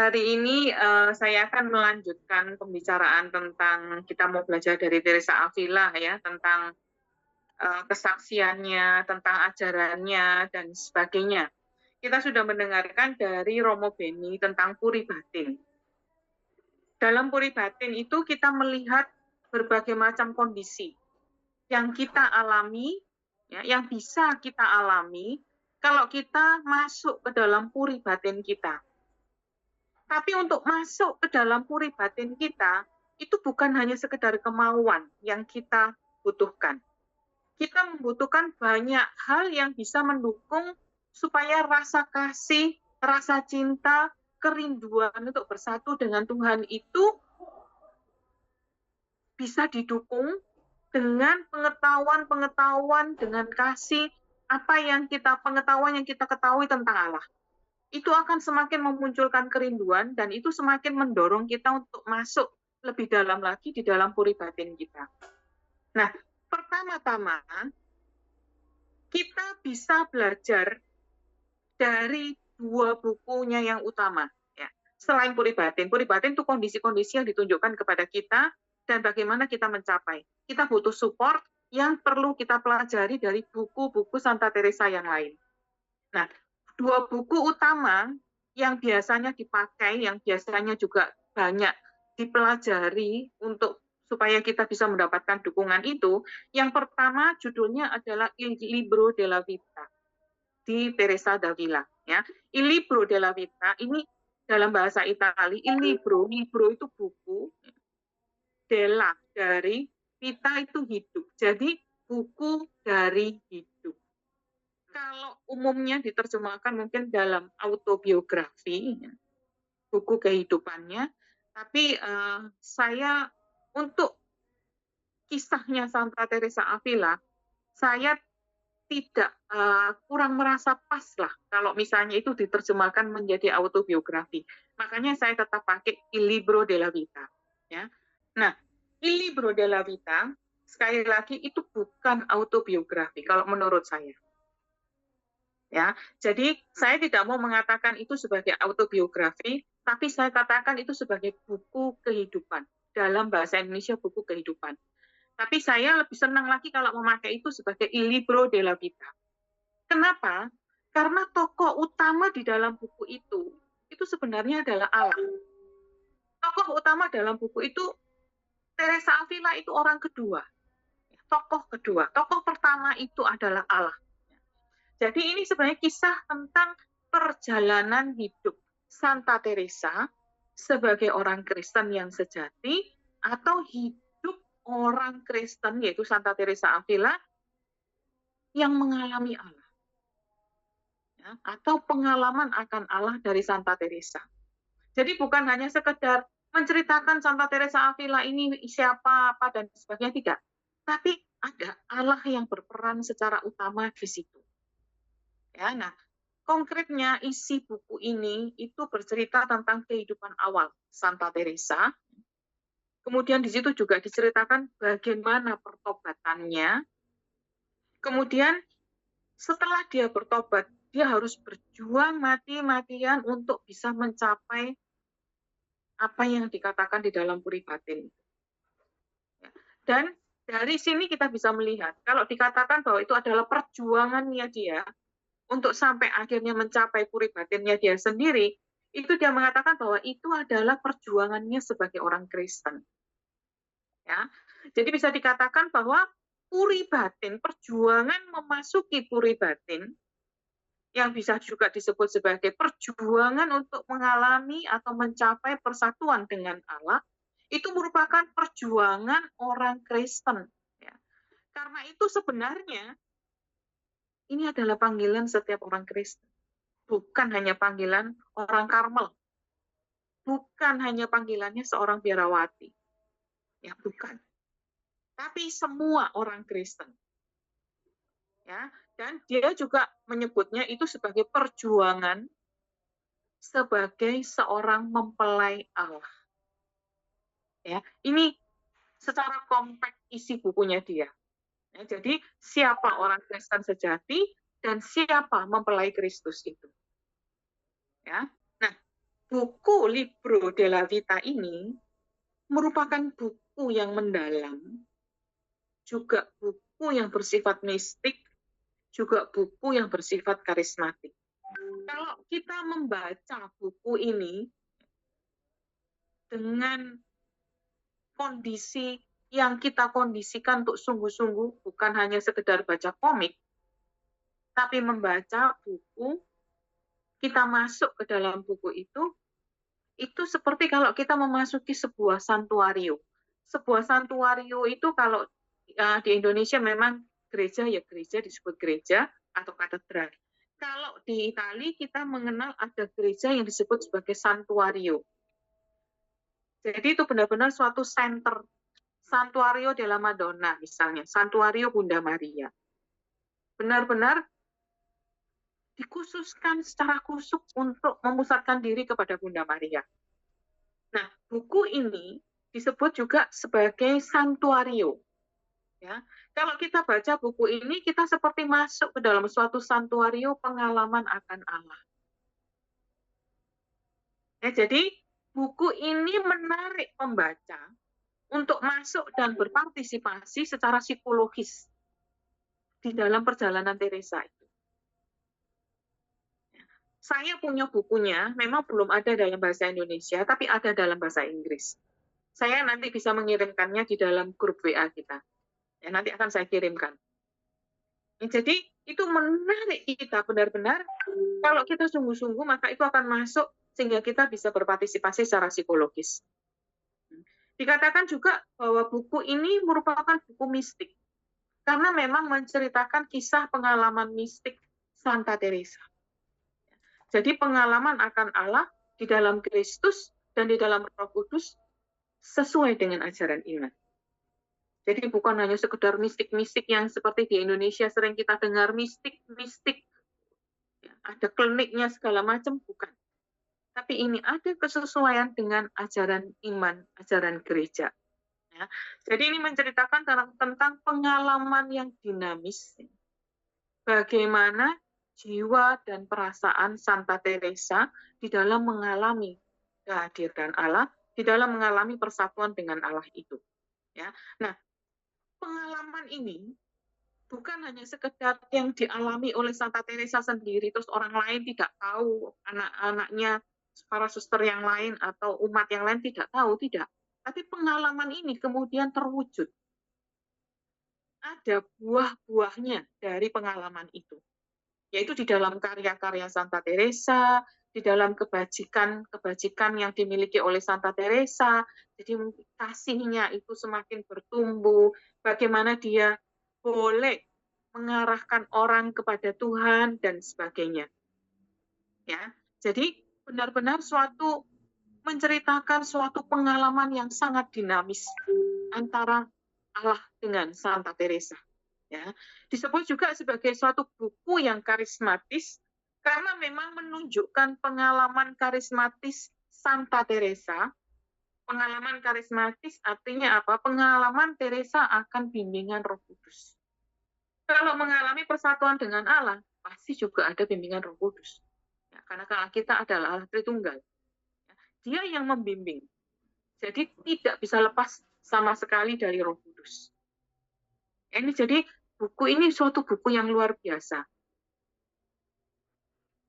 Hari ini saya akan melanjutkan pembicaraan tentang kita mau belajar dari Teresa Avila ya, tentang kesaksiannya, tentang ajarannya, dan sebagainya. Kita sudah mendengarkan dari Romo Beni tentang puri batin. Dalam puri batin itu kita melihat berbagai macam kondisi yang kita alami, ya, yang bisa kita alami kalau kita masuk ke dalam puri batin kita. Tapi untuk masuk ke dalam puri batin kita, itu bukan hanya sekedar kemauan yang kita butuhkan. Kita membutuhkan banyak hal yang bisa mendukung supaya rasa kasih, rasa cinta, kerinduan untuk bersatu dengan Tuhan itu bisa didukung dengan pengetahuan, dengan kasih, pengetahuan yang kita ketahui tentang Allah. Itu akan semakin memunculkan kerinduan dan itu semakin mendorong kita untuk masuk lebih dalam lagi di dalam puri batin kita. Nah, pertama-tama kita bisa belajar dari dua bukunya yang utama. Ya. Selain puri batin itu kondisi-kondisi yang ditunjukkan kepada kita dan bagaimana kita mencapai. Kita butuh support yang perlu kita pelajari dari buku-buku Santa Teresa yang lain. Nah, dua buku utama yang biasanya dipakai, yang biasanya juga banyak dipelajari untuk supaya kita bisa mendapatkan dukungan itu, yang pertama judulnya adalah Il Libro della Vita di Teresa d'Avila. Ya. Il Libro della Vita ini dalam bahasa Itali, il libro itu buku, della dari, vita itu hidup. Jadi buku dari hidup. Kalau umumnya diterjemahkan mungkin dalam autobiografi, buku kehidupannya, tapi saya untuk kisahnya Santa Teresa Avila, saya tidak kurang merasa pas lah kalau misalnya itu diterjemahkan menjadi autobiografi. Makanya saya tetap pakai Il Libro della Vita. Ya. Nah, Il Libro della Vita, sekali lagi itu bukan autobiografi kalau menurut saya. Ya, jadi saya tidak mau mengatakan itu sebagai autobiografi, tapi saya katakan itu sebagai buku kehidupan. Dalam bahasa Indonesia buku kehidupan. Tapi saya lebih senang lagi kalau memakai itu sebagai Il Libro della Vita. Kenapa? Karena tokoh utama di dalam buku itu sebenarnya adalah Allah. Tokoh utama dalam buku itu, Teresa Avila itu orang kedua. Tokoh kedua. Tokoh pertama itu adalah Allah. Jadi ini sebenarnya kisah tentang perjalanan hidup Santa Teresa sebagai orang Kristen yang sejati atau hidup orang Kristen yaitu Santa Teresa Avila yang mengalami Allah. Ya, atau pengalaman akan Allah dari Santa Teresa. Jadi bukan hanya sekedar menceritakan Santa Teresa Avila ini siapa, apa, dan sebagainya, tidak. Tapi ada Allah yang berperan secara utama di situ. Ya, nah, konkretnya isi buku ini itu bercerita tentang kehidupan awal Santa Teresa. Kemudian di situ juga diceritakan bagaimana pertobatannya. Kemudian setelah dia bertobat, dia harus berjuang mati-matian untuk bisa mencapai apa yang dikatakan di dalam puri batin. Dan dari sini kita bisa melihat, kalau dikatakan bahwa itu adalah perjuangannya dia, untuk sampai akhirnya mencapai puri batinnya dia sendiri, itu dia mengatakan bahwa itu adalah perjuangannya sebagai orang Kristen. Ya, jadi bisa dikatakan bahwa puri batin, perjuangan memasuki puri batin, yang bisa juga disebut sebagai perjuangan untuk mengalami atau mencapai persatuan dengan Allah, itu merupakan perjuangan orang Kristen. Ya. Karena itu sebenarnya ini adalah panggilan setiap orang Kristen. Bukan hanya panggilan orang Karmel. Bukan hanya panggilannya seorang biarawati. Ya, bukan. Tapi semua orang Kristen. Ya, dan dia juga menyebutnya itu sebagai perjuangan sebagai seorang mempelai Allah. Ya, ini secara kompak isi bukunya dia. Ya, jadi siapa orang Kristen sejati dan siapa mempelai Kristus itu. Ya. Nah, buku Libro della Vita ini merupakan buku yang mendalam, juga buku yang bersifat mistik, juga buku yang bersifat karismatik. Kalau kita membaca buku ini dengan kondisi yang kita kondisikan untuk sungguh-sungguh, bukan hanya sekedar baca komik, tapi membaca buku, kita masuk ke dalam buku itu seperti kalau kita memasuki sebuah santuario. Sebuah santuario itu kalau di Indonesia memang gereja, ya gereja disebut gereja atau katedral. Kalau di Italia kita mengenal ada gereja yang disebut sebagai santuario. Jadi itu benar-benar suatu center. Santuario della Madonna misalnya, Santuario Bunda Maria. Benar-benar dikhususkan secara khusus untuk memusatkan diri kepada Bunda Maria. Nah, buku ini disebut juga sebagai santuario. Ya, kalau kita baca buku ini, kita seperti masuk ke dalam suatu santuario pengalaman akan Allah. Ya, jadi buku ini menarik pembaca untuk masuk dan berpartisipasi secara psikologis di dalam perjalanan Teresa itu. Saya punya bukunya, memang belum ada dalam bahasa Indonesia, tapi ada dalam bahasa Inggris. Saya nanti bisa mengirimkannya di dalam grup WA kita. Ya, nanti akan saya kirimkan. Jadi itu menarik kita benar-benar. Kalau kita sungguh-sungguh, maka itu akan masuk sehingga kita bisa berpartisipasi secara psikologis. Dikatakan juga bahwa buku ini merupakan buku mistik. Karena memang menceritakan kisah pengalaman mistik Santa Teresa. Jadi pengalaman akan Allah di dalam Kristus dan di dalam Roh Kudus sesuai dengan ajaran iman. Jadi bukan hanya sekedar mistik-mistik yang seperti di Indonesia sering kita dengar mistik-mistik, ya, ada kliniknya segala macam, bukan. Tapi ini ada kesesuaian dengan ajaran iman, ajaran gereja. Ya. Jadi ini menceritakan tentang pengalaman yang dinamis, bagaimana jiwa dan perasaan Santa Teresa di dalam mengalami kehadiran Allah, di dalam mengalami persatuan dengan Allah itu. Ya. Nah, pengalaman ini bukan hanya sekedar yang dialami oleh Santa Teresa sendiri, terus orang lain tidak tahu, anak-anaknya, para suster yang lain atau umat yang lain tidak tahu, tidak. Tapi pengalaman ini kemudian terwujud. Ada buah-buahnya dari pengalaman itu, yaitu di dalam karya-karya Santa Teresa, di dalam kebajikan yang dimiliki oleh Santa Teresa. Jadi kasihnya itu semakin bertumbuh, bagaimana dia boleh mengarahkan orang kepada Tuhan dan sebagainya. Ya, jadi benar-benar menceritakan suatu pengalaman yang sangat dinamis antara Allah dengan Santa Teresa. Ya, disebut juga sebagai suatu buku yang karismatis karena memang menunjukkan pengalaman karismatis Santa Teresa. Pengalaman karismatis artinya apa? Pengalaman Teresa akan bimbingan Roh Kudus. Kalau mengalami persatuan dengan Allah, pasti juga ada bimbingan Roh Kudus. Ya, karena Allah kita adalah Allah Tritunggal. Dia yang membimbing. Jadi tidak bisa lepas sama sekali dari Roh Kudus. Ini jadi buku ini suatu buku yang luar biasa.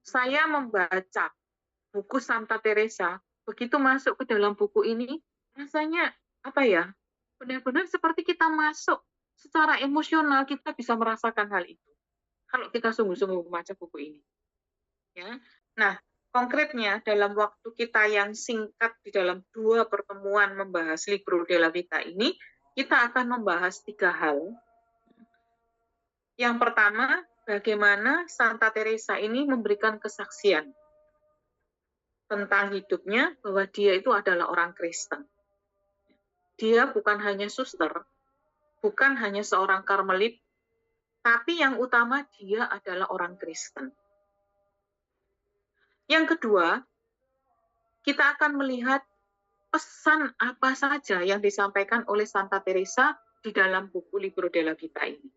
Saya membaca buku Santa Teresa, begitu masuk ke dalam buku ini, rasanya apa ya? Benar-benar seperti kita masuk secara emosional, kita bisa merasakan hal itu. Kalau kita sungguh-sungguh membaca buku ini. Ya. Nah, konkretnya dalam waktu kita yang singkat di dalam 2 pertemuan membahas Libro della Vita ini, kita akan membahas 3 hal. Yang pertama, bagaimana Santa Teresa ini memberikan kesaksian tentang hidupnya bahwa dia itu adalah orang Kristen. Dia bukan hanya suster, bukan hanya seorang karmelit, tapi yang utama dia adalah orang Kristen. Yang kedua, kita akan melihat pesan apa saja yang disampaikan oleh Santa Teresa di dalam buku Libro della Vita ini.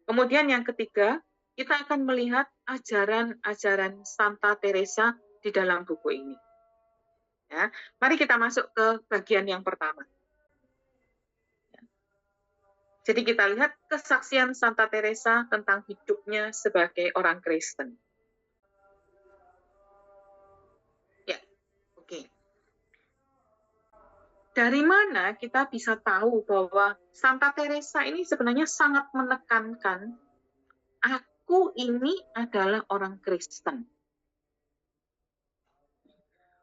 Kemudian yang ketiga, kita akan melihat ajaran-ajaran Santa Teresa di dalam buku ini. Ya, mari kita masuk ke bagian yang pertama. Jadi kita lihat kesaksian Santa Teresa tentang hidupnya sebagai orang Kristen. Ya, oke. Dari mana kita bisa tahu bahwa Santa Teresa ini sebenarnya sangat menekankan, aku ini adalah orang Kristen.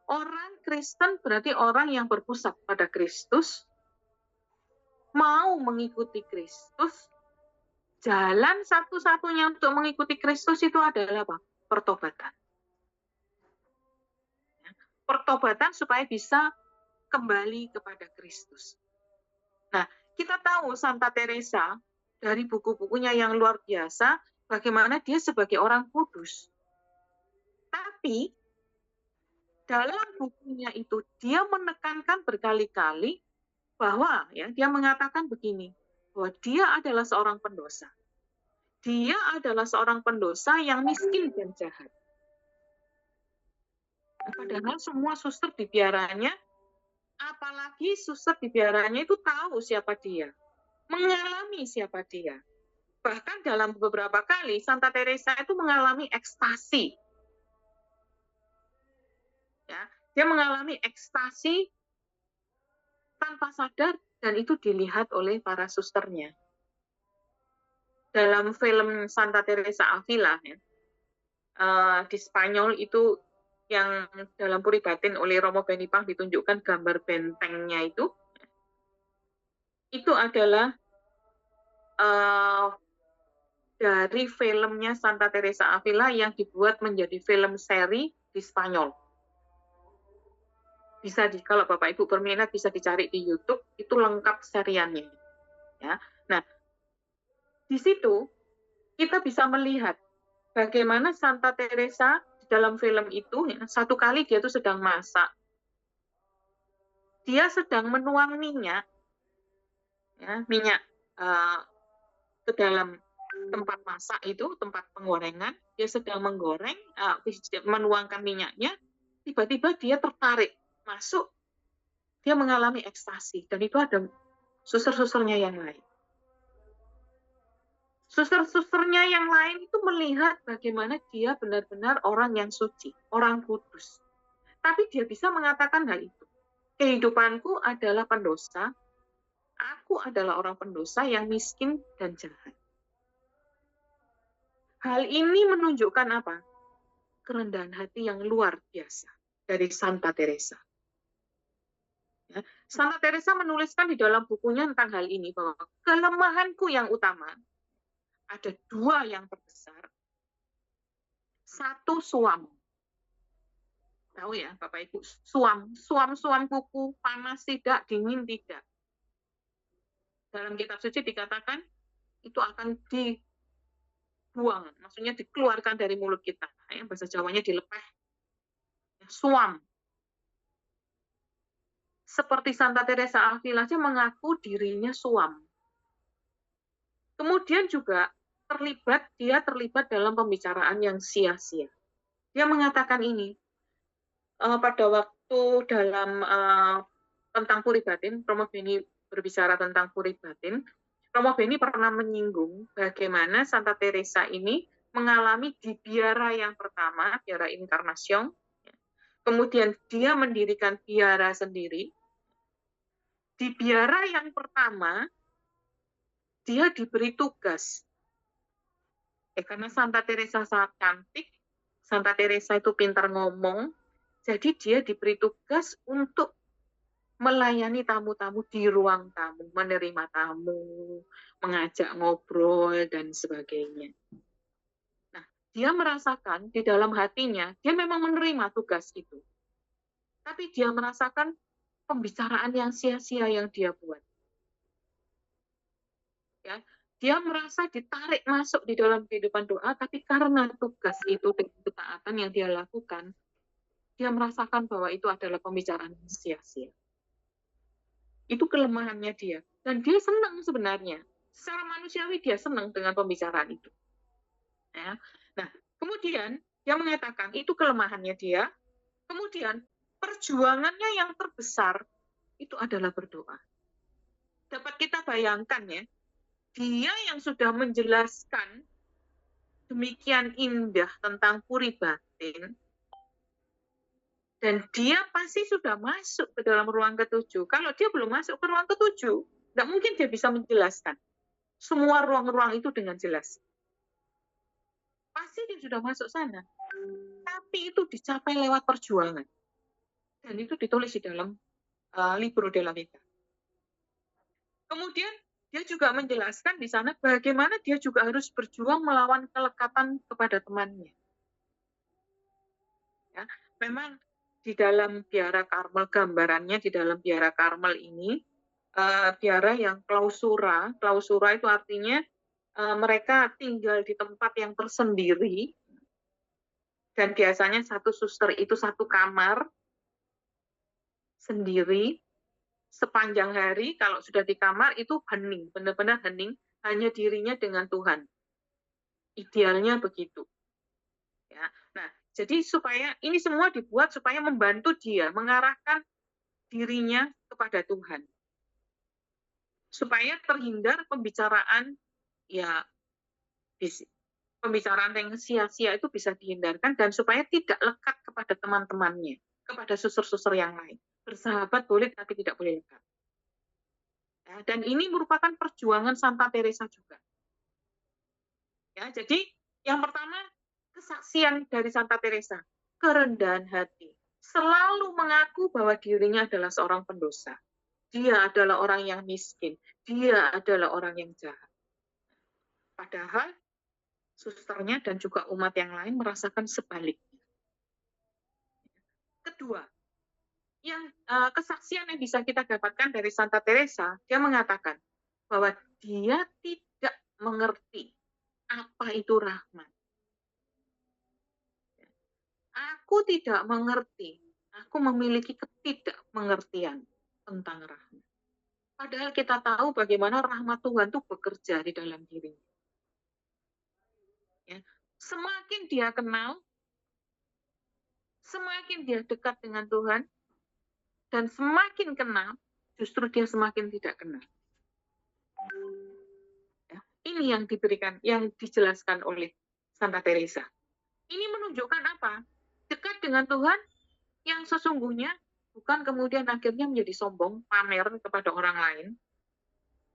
Orang Kristen berarti orang yang berpusat pada Kristus, mau mengikuti Kristus. Jalan satu-satunya untuk mengikuti Kristus itu adalah apa? Pertobatan. Pertobatan supaya bisa kembali kepada Kristus. Nah, kita tahu Santa Teresa dari buku-bukunya yang luar biasa, bagaimana dia sebagai orang kudus. Tapi dalam bukunya itu dia menekankan berkali-kali bahwa ya dia mengatakan begini, bahwa dia adalah seorang pendosa. Dia adalah seorang pendosa yang miskin dan jahat. Padahal semua suster di biaranya, apalagi suster di biaranya itu tahu siapa dia, mengalami siapa dia. Bahkan dalam beberapa kali Santa Teresa itu mengalami ekstasi. Ya, dia mengalami ekstasi tanpa sadar dan itu dilihat oleh para susternya. Dalam film Santa Teresa Avila ya, di Spanyol itu yang dalam Puri Batin oleh Romo Benipang ditunjukkan gambar bentengnya itu adalah dari filmnya Santa Teresa Avila yang dibuat menjadi film seri di Spanyol. Bisa kalau Bapak Ibu berminat bisa dicari di YouTube, itu lengkap seriannya. Ya. Nah, di situ kita bisa melihat bagaimana Santa Teresa di dalam film itu, ya, satu kali dia tuh sedang masak. Dia sedang menuang minyak, ya, minyak ke dalam tempat masak itu, tempat penggorengan. Dia sedang menggoreng, menuangkan minyaknya, tiba-tiba dia tertarik masuk, dia mengalami ekstasi, dan itu ada suster-susternya yang lain. Suster-susternya yang lain itu melihat bagaimana dia benar-benar orang yang suci, orang kudus. Tapi dia bisa mengatakan hal itu. Kehidupanku adalah pendosa, aku adalah orang pendosa yang miskin dan jahat. Hal ini menunjukkan apa? Kerendahan hati yang luar biasa dari Santa Teresa. Ya, Santa Teresa menuliskan di dalam bukunya tentang hal ini bahwa kelemahanku yang utama ada dua yang terbesar. Satu, suam. Tahu ya Bapak Ibu, suam kuku, panas tidak, dingin tidak. Dalam kitab suci dikatakan itu akan dibuang, maksudnya dikeluarkan dari mulut kita. Bahasa Jawanya dilepeh. Suam. Seperti Santa Teresa Avila aja mengaku dirinya suam. Kemudian juga dia terlibat dalam pembicaraan yang sia-sia. Dia mengatakan ini, pada waktu dalam tentang Puri Batin, Romo Beni berbicara tentang Puri Batin, Romo Beni pernah menyinggung bagaimana Santa Teresa ini mengalami di biara yang pertama, biara Inkarnasion, kemudian dia mendirikan biara sendiri. Di biara yang pertama, dia diberi tugas. Karena Santa Teresa sangat cantik, Santa Teresa itu pintar ngomong, jadi dia diberi tugas untuk melayani tamu-tamu di ruang tamu, menerima tamu, mengajak ngobrol, dan sebagainya. Nah, dia merasakan di dalam hatinya, dia memang menerima tugas itu. Tapi dia merasakan pembicaraan yang sia-sia yang dia buat. Ya, dia merasa ditarik masuk di dalam kehidupan doa, tapi karena tugas itu, ketaatan yang dia lakukan, dia merasakan bahwa itu adalah pembicaraan yang sia-sia. Itu kelemahannya dia. Dan dia senang sebenarnya. Secara manusiawi dia senang dengan pembicaraan itu. Ya. Nah, kemudian dia mengatakan itu kelemahannya dia. Kemudian perjuangannya yang terbesar itu adalah berdoa. Dapat kita bayangkan ya, dia yang sudah menjelaskan demikian indah tentang puri batin, dan dia pasti sudah masuk ke dalam ruang ketujuh. Kalau dia belum masuk ke ruang ketujuh, nggak mungkin dia bisa menjelaskan semua ruang-ruang itu dengan jelas. Pasti dia sudah masuk sana. Tapi itu dicapai lewat perjuangan. Dan itu ditulis di dalam Libro della Vita. Kemudian dia juga menjelaskan di sana bagaimana dia juga harus berjuang melawan kelekatan kepada temannya. Ya, memang di dalam biara Karmel, gambarannya di dalam biara Karmel ini, biara yang klausura itu artinya mereka tinggal di tempat yang tersendiri, dan biasanya satu suster itu satu kamar sendiri, sepanjang hari. Kalau sudah di kamar itu hening, benar-benar hening, hanya dirinya dengan Tuhan. Idealnya begitu. Ya. Nah, jadi supaya ini semua dibuat supaya membantu dia mengarahkan dirinya kepada Tuhan. Supaya terhindar pembicaraan pembicaraan yang sia-sia itu bisa dihindarkan, dan supaya tidak lekat kepada teman-temannya, kepada suster-suster yang lain. Bersahabat boleh tapi tidak boleh lekat. Ya, dan ini merupakan perjuangan Santa Teresa juga. Ya, jadi yang pertama, kesaksian dari Santa Teresa, kerendahan hati, selalu mengaku bahwa dirinya adalah seorang pendosa. Dia adalah orang yang miskin, dia adalah orang yang jahat. Padahal susternya dan juga umat yang lain merasakan sebaliknya. Kedua, yang kesaksian yang bisa kita dapatkan dari Santa Teresa, dia mengatakan bahwa dia tidak mengerti apa itu rahmat. Aku tidak mengerti, aku memiliki ketidakmengertian tentang rahmat. Padahal kita tahu bagaimana rahmat Tuhan itu bekerja di dalam dirinya. Ya. Semakin dia kenal, semakin dia dekat dengan Tuhan, dan semakin kenal, justru dia semakin tidak kenal. Ya. Ini yang diberikan, yang dijelaskan oleh Santa Teresa. Ini menunjukkan apa? Dekat dengan Tuhan yang sesungguhnya bukan kemudian akhirnya menjadi sombong, pamer kepada orang lain.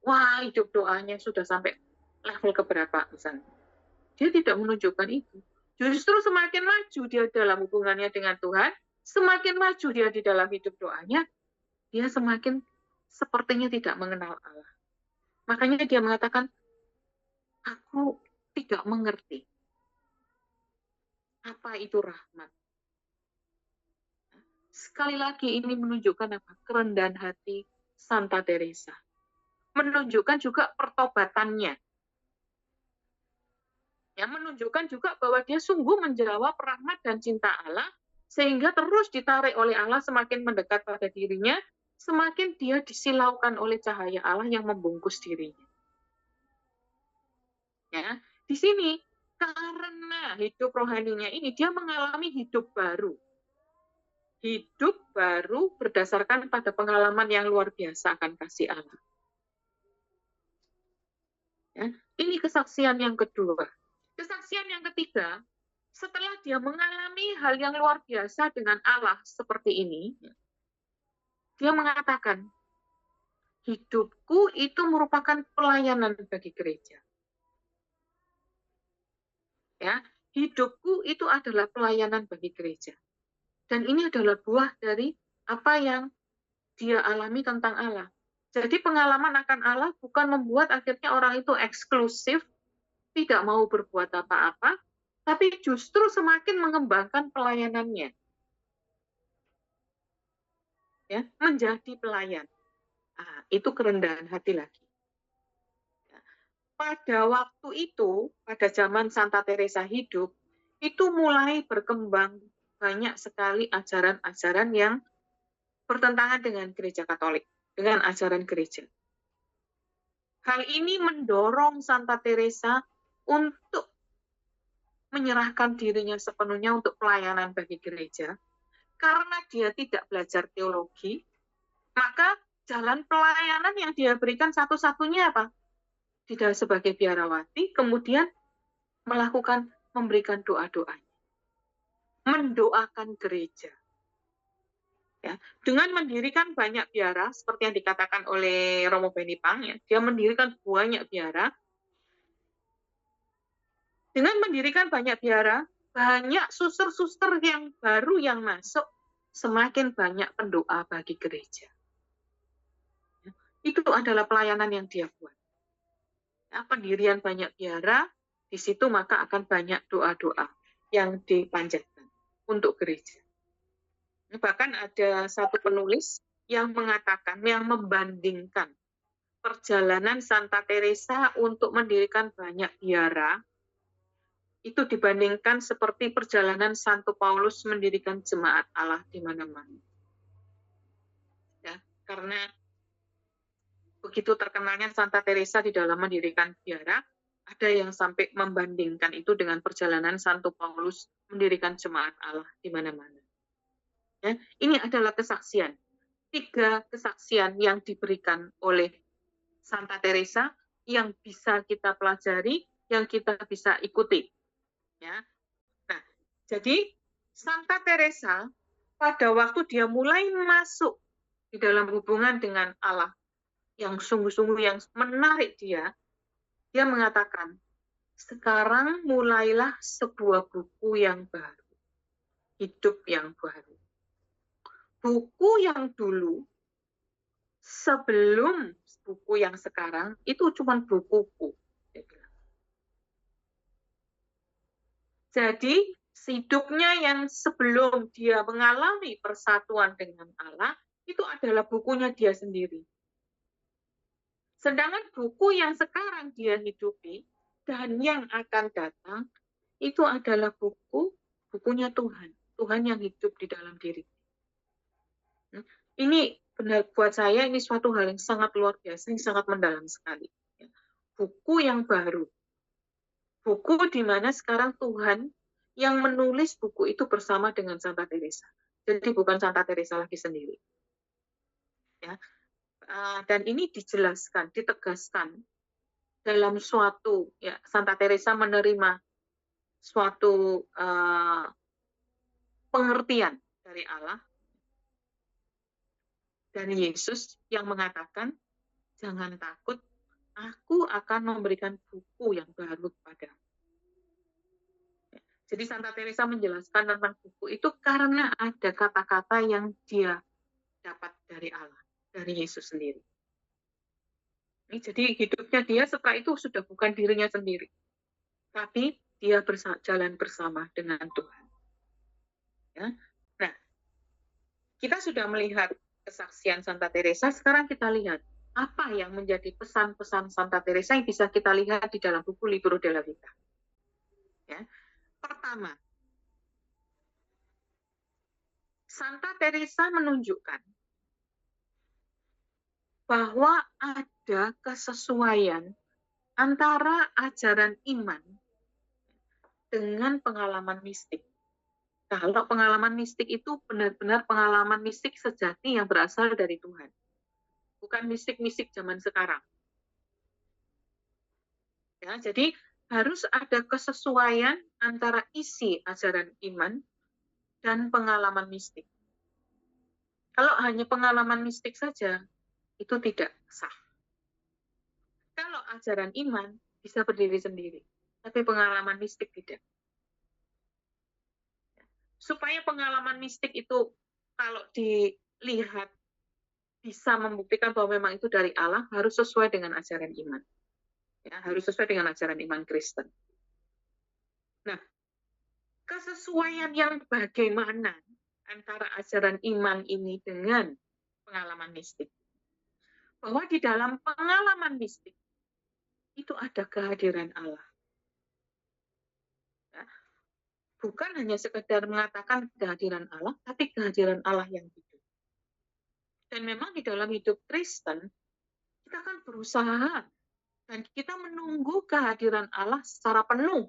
Wah, hidup doanya sudah sampai level keberapa misalnya. Dia tidak menunjukkan itu. Justru semakin maju dia dalam hubungannya dengan Tuhan, semakin maju dia di dalam hidup doanya, dia semakin sepertinya tidak mengenal Allah. Makanya dia mengatakan, aku tidak mengerti apa itu rahmat. Sekali lagi ini menunjukkan apa? Kerendahan hati Santa Teresa. Menunjukkan juga pertobatannya. Ya, menunjukkan juga bahwa dia sungguh menjawab rahmat dan cinta Allah, sehingga terus ditarik oleh Allah semakin mendekat pada dirinya, semakin dia disilaukan oleh cahaya Allah yang membungkus dirinya. Ya, di sini karena hidup rohaninya ini dia mengalami hidup baru. Hidup baru berdasarkan pada pengalaman yang luar biasa akan kasih Allah. Ya, ini kesaksian yang kedua. Kesaksian yang ketiga, setelah dia mengalami hal yang luar biasa dengan Allah seperti ini, dia mengatakan, hidupku itu merupakan pelayanan bagi gereja. Ya, hidupku itu adalah pelayanan bagi gereja. Dan ini adalah buah dari apa yang dia alami tentang Allah. Jadi pengalaman akan Allah bukan membuat akhirnya orang itu eksklusif, tidak mau berbuat apa-apa, tapi justru semakin mengembangkan pelayanannya. Ya, menjadi pelayan. Nah, itu kerendahan hati lagi. Pada waktu itu, pada zaman Santa Teresa hidup, itu mulai berkembang banyak sekali ajaran-ajaran yang bertentangan dengan gereja Katolik, dengan ajaran gereja. Hal ini mendorong Santa Teresa untuk menyerahkan dirinya sepenuhnya untuk pelayanan bagi gereja, karena dia tidak belajar teologi, maka jalan pelayanan yang dia berikan satu-satunya apa? Tidak sebagai biarawati, kemudian memberikan doa-doa, mendoakan gereja. Ya, dengan mendirikan banyak biara, seperti yang dikatakan oleh Romo Benipang, ya, dia mendirikan banyak biara. Dengan mendirikan banyak biara, banyak suster-suster yang baru yang masuk, semakin banyak pendoa bagi gereja. Ya, itu adalah pelayanan yang dia buat. Ya, pendirian banyak biara, di situ maka akan banyak doa-doa yang dipanjatkan untuk gereja. Bahkan ada satu penulis yang mengatakan, yang membandingkan perjalanan Santa Teresa untuk mendirikan banyak biara, itu dibandingkan seperti perjalanan Santo Paulus mendirikan jemaat Allah di mana-mana. Ya, karena begitu terkenalnya Santa Teresa di dalam mendirikan biara, ada yang sampai membandingkan itu dengan perjalanan Santo Paulus mendirikan jemaat Allah di mana-mana. Ya, ini adalah kesaksian. 3 kesaksian yang diberikan oleh Santa Teresa yang bisa kita pelajari, yang kita bisa ikuti. Ya. Nah, jadi Santa Teresa pada waktu dia mulai masuk di dalam hubungan dengan Allah yang sungguh-sungguh yang menarik dia mengatakan, sekarang mulailah sebuah buku yang baru, hidup yang baru. Buku yang dulu, sebelum buku yang sekarang, itu cuma bukuku. Jadi, hidupnya yang sebelum dia mengalami persatuan dengan Allah, itu adalah bukunya dia sendiri. Sedangkan buku yang sekarang dia hidupi, dan yang akan datang, itu adalah bukunya Tuhan. Tuhan yang hidup di dalam diri. Ini benar buat saya, ini suatu hal yang sangat luar biasa, yang sangat mendalam sekali. Buku yang baru. Buku di mana sekarang Tuhan yang menulis buku itu bersama dengan Santa Teresa. Jadi bukan Santa Teresa lagi sendiri. Ya. Dan ini dijelaskan, ditegaskan dalam suatu, ya, Santa Teresa menerima suatu pengertian dari Allah, dari Yesus yang mengatakan, jangan takut, aku akan memberikan buku yang baru kepadamu. Jadi Santa Teresa menjelaskan tentang buku itu karena ada kata-kata yang dia dapat dari Allah, dari Yesus sendiri. Jadi hidupnya dia setelah itu sudah bukan dirinya sendiri, tapi dia jalan bersama dengan Tuhan. Ya. Nah, kita sudah melihat kesaksian Santa Teresa, sekarang kita lihat apa yang menjadi pesan-pesan Santa Teresa yang bisa kita lihat di dalam buku Libro della Vita. Ya. Pertama, Santa Teresa menunjukkan bahwa ada kesesuaian antara ajaran iman dengan pengalaman mistik. Kalau pengalaman mistik itu benar-benar pengalaman mistik sejati yang berasal dari Tuhan. Bukan mistik-mistik zaman sekarang. Ya, jadi harus ada kesesuaian antara isi ajaran iman dan pengalaman mistik. Kalau hanya pengalaman mistik saja, itu tidak sah. Kalau ajaran iman bisa berdiri sendiri, tapi pengalaman mistik tidak. Supaya pengalaman mistik itu kalau dilihat bisa membuktikan bahwa memang itu dari Allah, harus sesuai dengan ajaran iman. Ya, harus sesuai dengan ajaran iman Kristen. Nah, kesesuaian yang bagaimana antara ajaran iman ini dengan pengalaman mistik? Bahwa di dalam pengalaman mistik itu ada kehadiran Allah. Ya, bukan hanya sekedar mengatakan kehadiran Allah, tapi kehadiran Allah yang hidup. Dan memang di dalam hidup Kristen, kita kan berusaha dan kita menunggu kehadiran Allah secara penuh.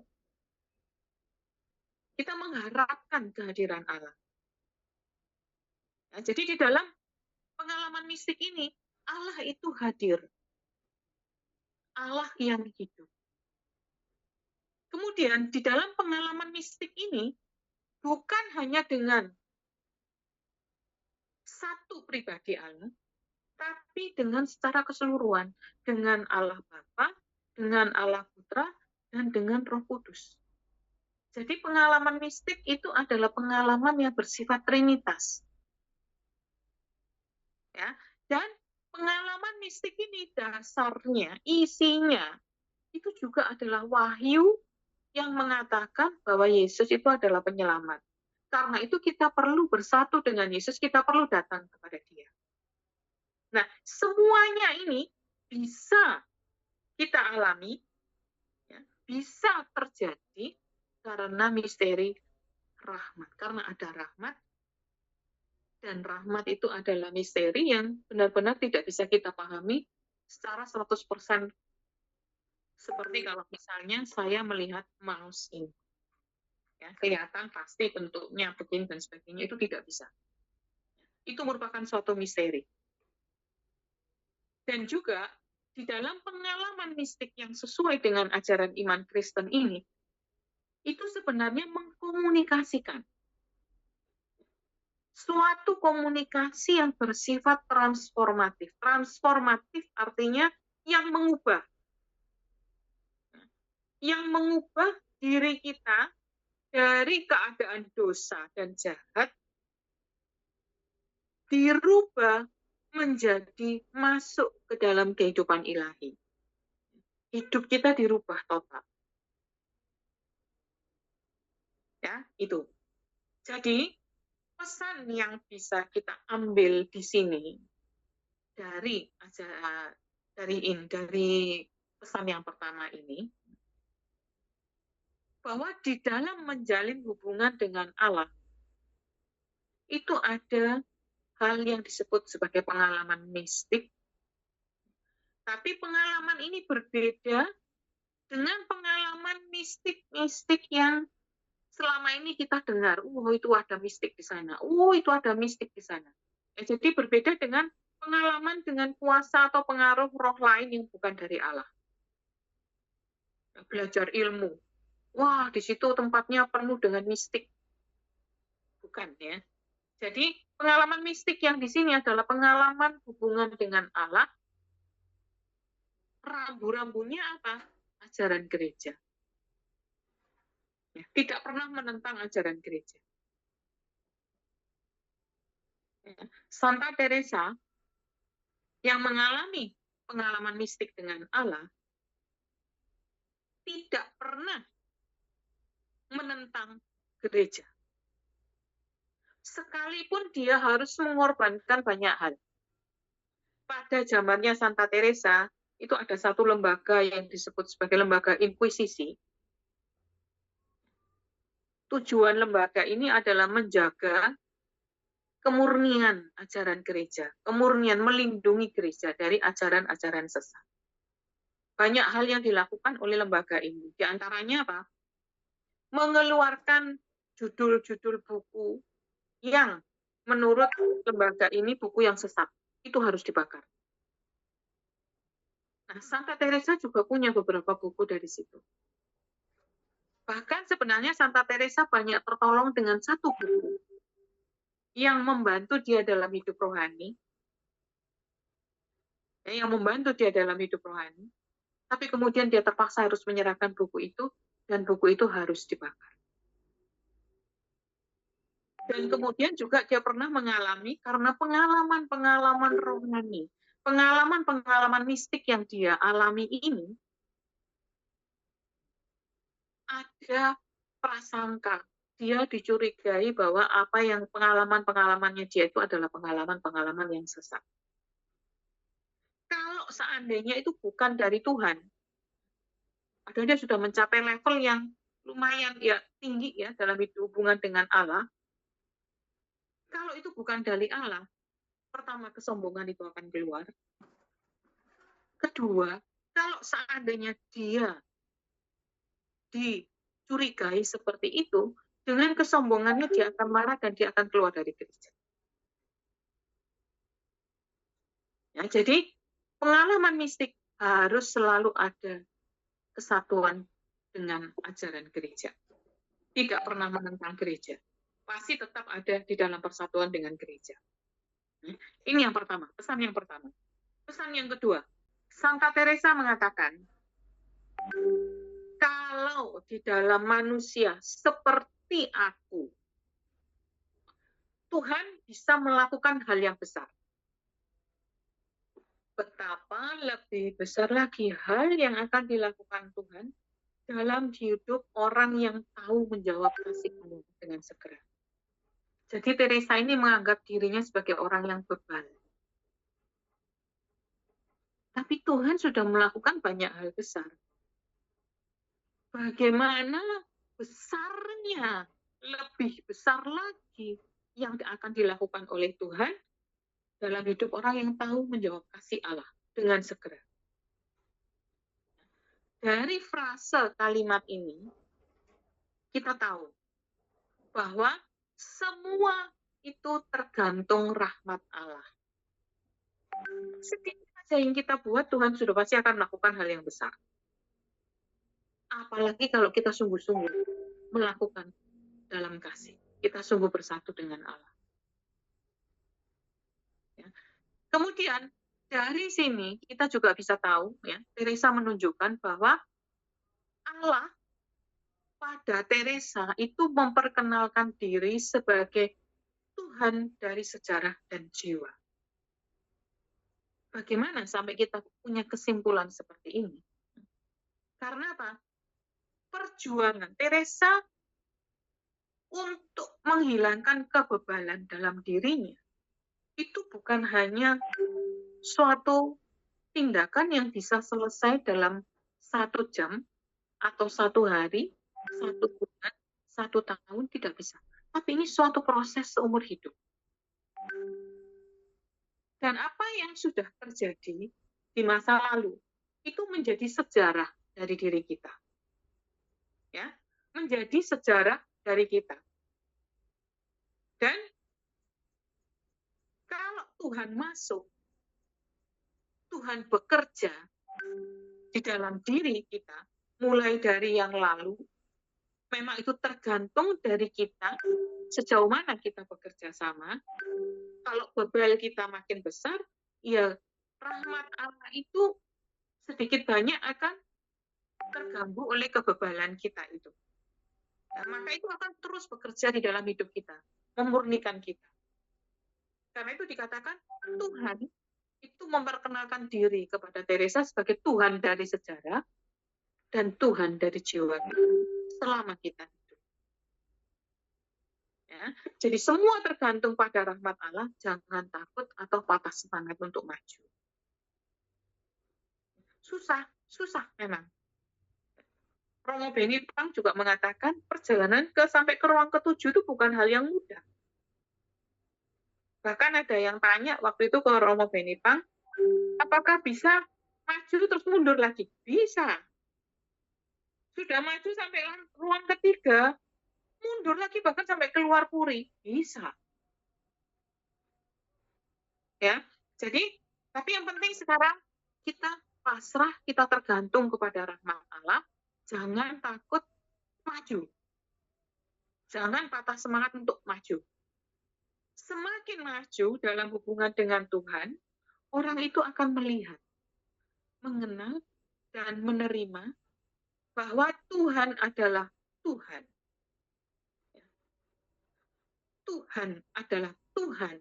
Kita mengharapkan kehadiran Allah. Ya, jadi di dalam pengalaman mistik ini, Allah itu hadir. Allah yang hidup. Kemudian di dalam pengalaman mistik ini, bukan hanya dengan satu pribadi Allah, tapi dengan secara keseluruhan. Dengan Allah Bapa, dengan Allah Putra, dan dengan Roh Kudus. Jadi pengalaman mistik itu adalah pengalaman yang bersifat trinitas. Ya, dan pengalaman mistik ini dasarnya, isinya, itu juga adalah wahyu yang mengatakan bahwa Yesus itu adalah penyelamat. Karena itu kita perlu bersatu dengan Yesus, kita perlu datang kepada Dia. Nah, semuanya ini bisa kita alami, ya, bisa terjadi karena misteri rahmat. Karena ada rahmat, dan rahmat itu adalah misteri yang benar-benar tidak bisa kita pahami secara 100%. Seperti kalau misalnya saya melihat mouse ini. Ya, kelihatan pasti bentuknya begini dan sebagainya, itu tidak bisa. Itu merupakan suatu misteri. Dan juga di dalam pengalaman mistik yang sesuai dengan ajaran iman Kristen ini, itu sebenarnya mengkomunikasikan suatu komunikasi yang bersifat transformatif. Transformatif artinya yang mengubah. Yang mengubah diri kita dari keadaan dosa dan jahat, dirubah menjadi masuk ke dalam kehidupan ilahi. Hidup kita dirubah total. Ya, itu. Jadi, pesan yang bisa kita ambil di sini dari pesan yang pertama ini, bahwa di dalam menjalin hubungan dengan Allah itu ada hal yang disebut sebagai pengalaman mistik, tapi pengalaman ini berbeda dengan pengalaman mistik-mistik yang selama ini kita dengar. Itu ada mistik di sana. Itu ada mistik di sana. Ya, jadi berbeda dengan pengalaman dengan kuasa atau pengaruh roh lain yang bukan dari Allah. Belajar ilmu. Wah, di situ tempatnya penuh dengan mistik. Bukan, ya. Jadi pengalaman mistik yang di sini adalah pengalaman hubungan dengan Allah. Rambu-rambunya apa? Ajaran gereja. Ya, tidak pernah menentang ajaran gereja. Ya. Santa Teresa yang mengalami pengalaman mistik dengan Allah tidak pernah menentang gereja. Sekalipun dia harus mengorbankan banyak hal. Pada zamannya Santa Teresa, itu ada satu lembaga yang disebut sebagai lembaga inkuisisi. Tujuan lembaga ini adalah menjaga kemurnian ajaran gereja, kemurnian melindungi gereja dari ajaran-ajaran sesat. Banyak hal yang dilakukan oleh lembaga ini. Di antaranya apa? Mengeluarkan judul-judul buku yang menurut lembaga ini buku yang sesat. Itu harus dibakar. Nah, Santa Teresa juga punya beberapa buku dari situ. Bahkan sebenarnya Santa Teresa banyak tertolong dengan satu buku yang membantu dia dalam hidup rohani. Yang membantu dia dalam hidup rohani. Tapi kemudian dia terpaksa harus menyerahkan buku itu, dan buku itu harus dibakar. Dan kemudian juga dia pernah mengalami, karena pengalaman-pengalaman rohani, pengalaman-pengalaman mistik yang dia alami ini, ada prasangka. Dia dicurigai bahwa apa yang pengalaman-pengalamannya dia itu adalah pengalaman-pengalaman yang sesat. Kalau seandainya itu bukan dari Tuhan, padahal dia sudah mencapai level yang lumayan ya tinggi ya dalam hubungan dengan Allah. Kalau itu bukan dari Allah, pertama kesombongan itu akan keluar. Kedua, kalau seandainya dia dicurigai seperti itu, dengan kesombongannya dia akan marah dan dia akan keluar dari gereja. Ya, jadi pengalaman mistik harus selalu ada kesatuan dengan ajaran gereja. Tidak pernah menentang gereja. Pasti tetap ada di dalam persatuan dengan gereja. Ini yang pertama, pesan yang pertama. Pesan yang kedua, Santa Teresa mengatakan, kalau di dalam manusia seperti aku, Tuhan bisa melakukan hal yang besar. Betapa lebih besar lagi hal yang akan dilakukan Tuhan dalam hidup orang yang tahu menjawab kasih Allah dengan segera. Jadi Teresa ini menganggap dirinya sebagai orang yang bebal. Tapi Tuhan sudah melakukan banyak hal besar. Bagaimana besarnya, lebih besar lagi yang akan dilakukan oleh Tuhan dalam hidup orang yang tahu menjawab kasih Allah dengan segera. Dari frase kalimat ini, kita tahu bahwa semua itu tergantung rahmat Allah. Sedikit saja yang kita buat, Tuhan sudah pasti akan melakukan hal yang besar. Apalagi kalau kita sungguh-sungguh melakukan dalam kasih. Kita sungguh bersatu dengan Allah. Ya. Kemudian, dari sini kita juga bisa tahu, ya, Teresa menunjukkan bahwa Allah pada Teresa itu memperkenalkan diri sebagai Tuhan dari sejarah dan jiwa. Bagaimana sampai kita punya kesimpulan seperti ini? Karena apa? Perjuangan Teresa untuk menghilangkan kebebalan dalam dirinya itu bukan hanya suatu tindakan yang bisa selesai dalam 1 jam atau 1 hari, 1 bulan, 1 tahun, tidak bisa. Tapi ini suatu proses seumur hidup. Dan apa yang sudah terjadi di masa lalu itu menjadi sejarah dari diri kita. Ya, menjadi sejarah dari kita. Dan kalau Tuhan masuk, Tuhan bekerja di dalam diri kita, mulai dari yang lalu, memang itu tergantung dari kita, sejauh mana kita bekerja sama. Kalau bebal kita makin besar, ya rahmat Allah itu sedikit banyak akan terganggu oleh kebebalan kita itu. Nah, maka itu akan terus bekerja di dalam hidup kita, memurnikan kita. Karena itu dikatakan Tuhan itu memperkenalkan diri kepada Teresa sebagai Tuhan dari sejarah dan Tuhan dari jiwa kita selama kita hidup. Ya, jadi semua tergantung pada rahmat Allah, jangan takut atau patah semangat untuk maju. Susah memang. Romo Benipang juga mengatakan perjalanan sampai ke ruang ke-7 itu bukan hal yang mudah. Bahkan ada yang tanya waktu itu ke Romo Benipang, apakah bisa maju terus mundur lagi? Bisa. Sudah maju sampai ruang ke-3, mundur lagi bahkan sampai keluar puri. Bisa. Ya, jadi tapi yang penting sekarang kita pasrah, kita tergantung kepada rahmat Allah, jangan takut maju. Jangan patah semangat untuk maju. Semakin maju dalam hubungan dengan Tuhan, orang itu akan melihat, mengenal, dan menerima bahwa Tuhan adalah Tuhan. Tuhan adalah Tuhan.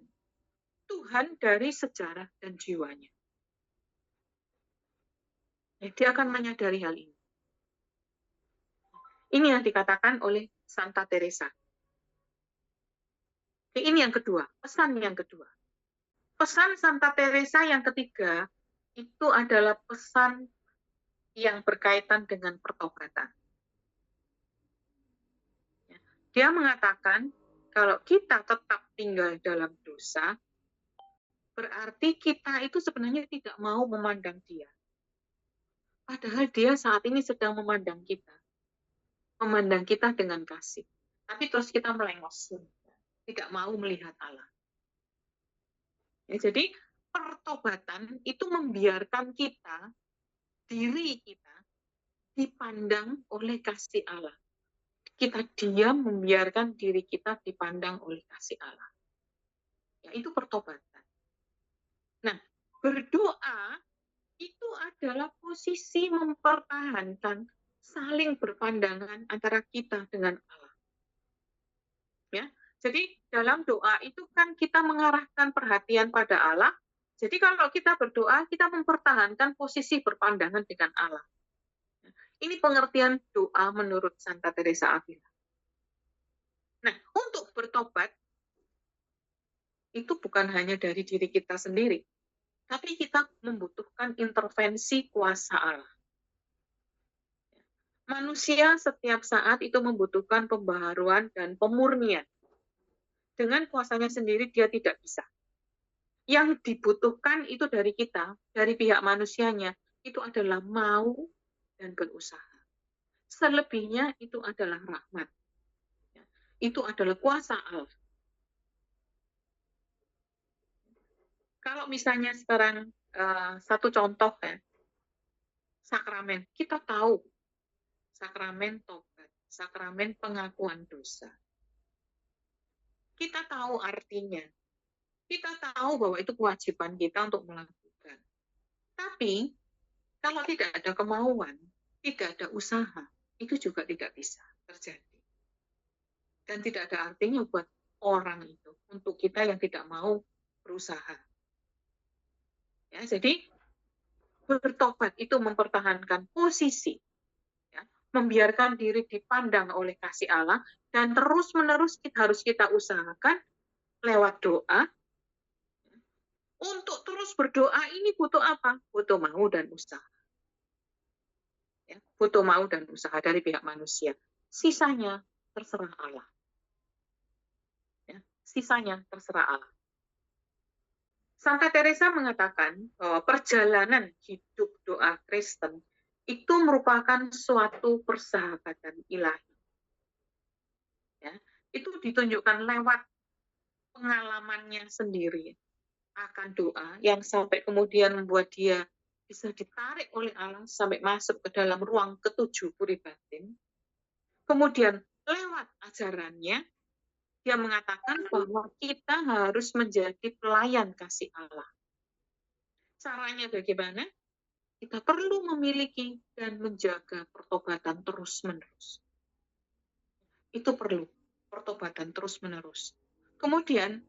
Tuhan dari sejarah dan jiwanya. Dia akan menyadari hal ini. Ini yang dikatakan oleh Santa Teresa. Ini yang kedua, pesan yang kedua. Pesan Santa Teresa yang ketiga, itu adalah pesan yang berkaitan dengan pertobatan. Dia mengatakan, kalau kita tetap tinggal dalam dosa, berarti kita itu sebenarnya tidak mau memandang dia. Padahal dia saat ini sedang memandang kita. Memandang kita dengan kasih. Tapi terus kita melengos. Tidak mau melihat Allah. Ya, jadi pertobatan itu membiarkan kita, diri kita, dipandang oleh kasih Allah. Kita diam membiarkan diri kita dipandang oleh kasih Allah. Ya, itu pertobatan. Nah, berdoa itu adalah posisi mempertahankan saling berpandangan antara kita dengan Allah. Ya, jadi dalam doa itu kan kita mengarahkan perhatian pada Allah. Jadi kalau kita berdoa, kita mempertahankan posisi berpandangan dengan Allah. Ini pengertian doa menurut Santa Teresa Avila. Nah, untuk bertobat itu bukan hanya dari diri kita sendiri, tapi kita membutuhkan intervensi kuasa Allah. Manusia setiap saat itu membutuhkan pembaharuan dan pemurnian. Dengan kuasanya sendiri dia tidak bisa. Yang dibutuhkan itu dari kita, dari pihak manusianya, itu adalah mau dan berusaha. Selebihnya itu adalah rahmat. Itu adalah kuasa Allah. Kalau misalnya sekarang satu contoh ya, sakramen. Kita tahu sakramen tobat, sakramen pengakuan dosa. Kita tahu artinya. Kita tahu bahwa itu kewajiban kita untuk melakukan. Tapi kalau tidak ada kemauan, tidak ada usaha, itu juga tidak bisa terjadi. Dan tidak ada artinya buat orang itu, untuk kita yang tidak mau berusaha. Ya, jadi bertobat itu mempertahankan posisi, ya, membiarkan diri dipandang oleh kasih Allah, dan terus-menerus harus kita usahakan lewat doa. Untuk terus berdoa ini butuh apa? Butuh mau dan usaha. Ya, butuh mau dan usaha dari pihak manusia. Sisanya terserah Allah. Ya, sisanya terserah Allah. Santa Teresa mengatakan bahwa perjalanan hidup doa Kristen itu merupakan suatu persahabatan ilahi. Ya, itu ditunjukkan lewat pengalamannya sendiri akan doa yang sampai kemudian membuat dia bisa ditarik oleh Allah sampai masuk ke dalam ruang ketujuh puri batin. Kemudian lewat ajarannya, dia mengatakan bahwa kita harus menjadi pelayan kasih Allah. Caranya bagaimana? Kita perlu memiliki dan menjaga pertobatan terus-menerus. Itu perlu, pertobatan terus-menerus. Kemudian,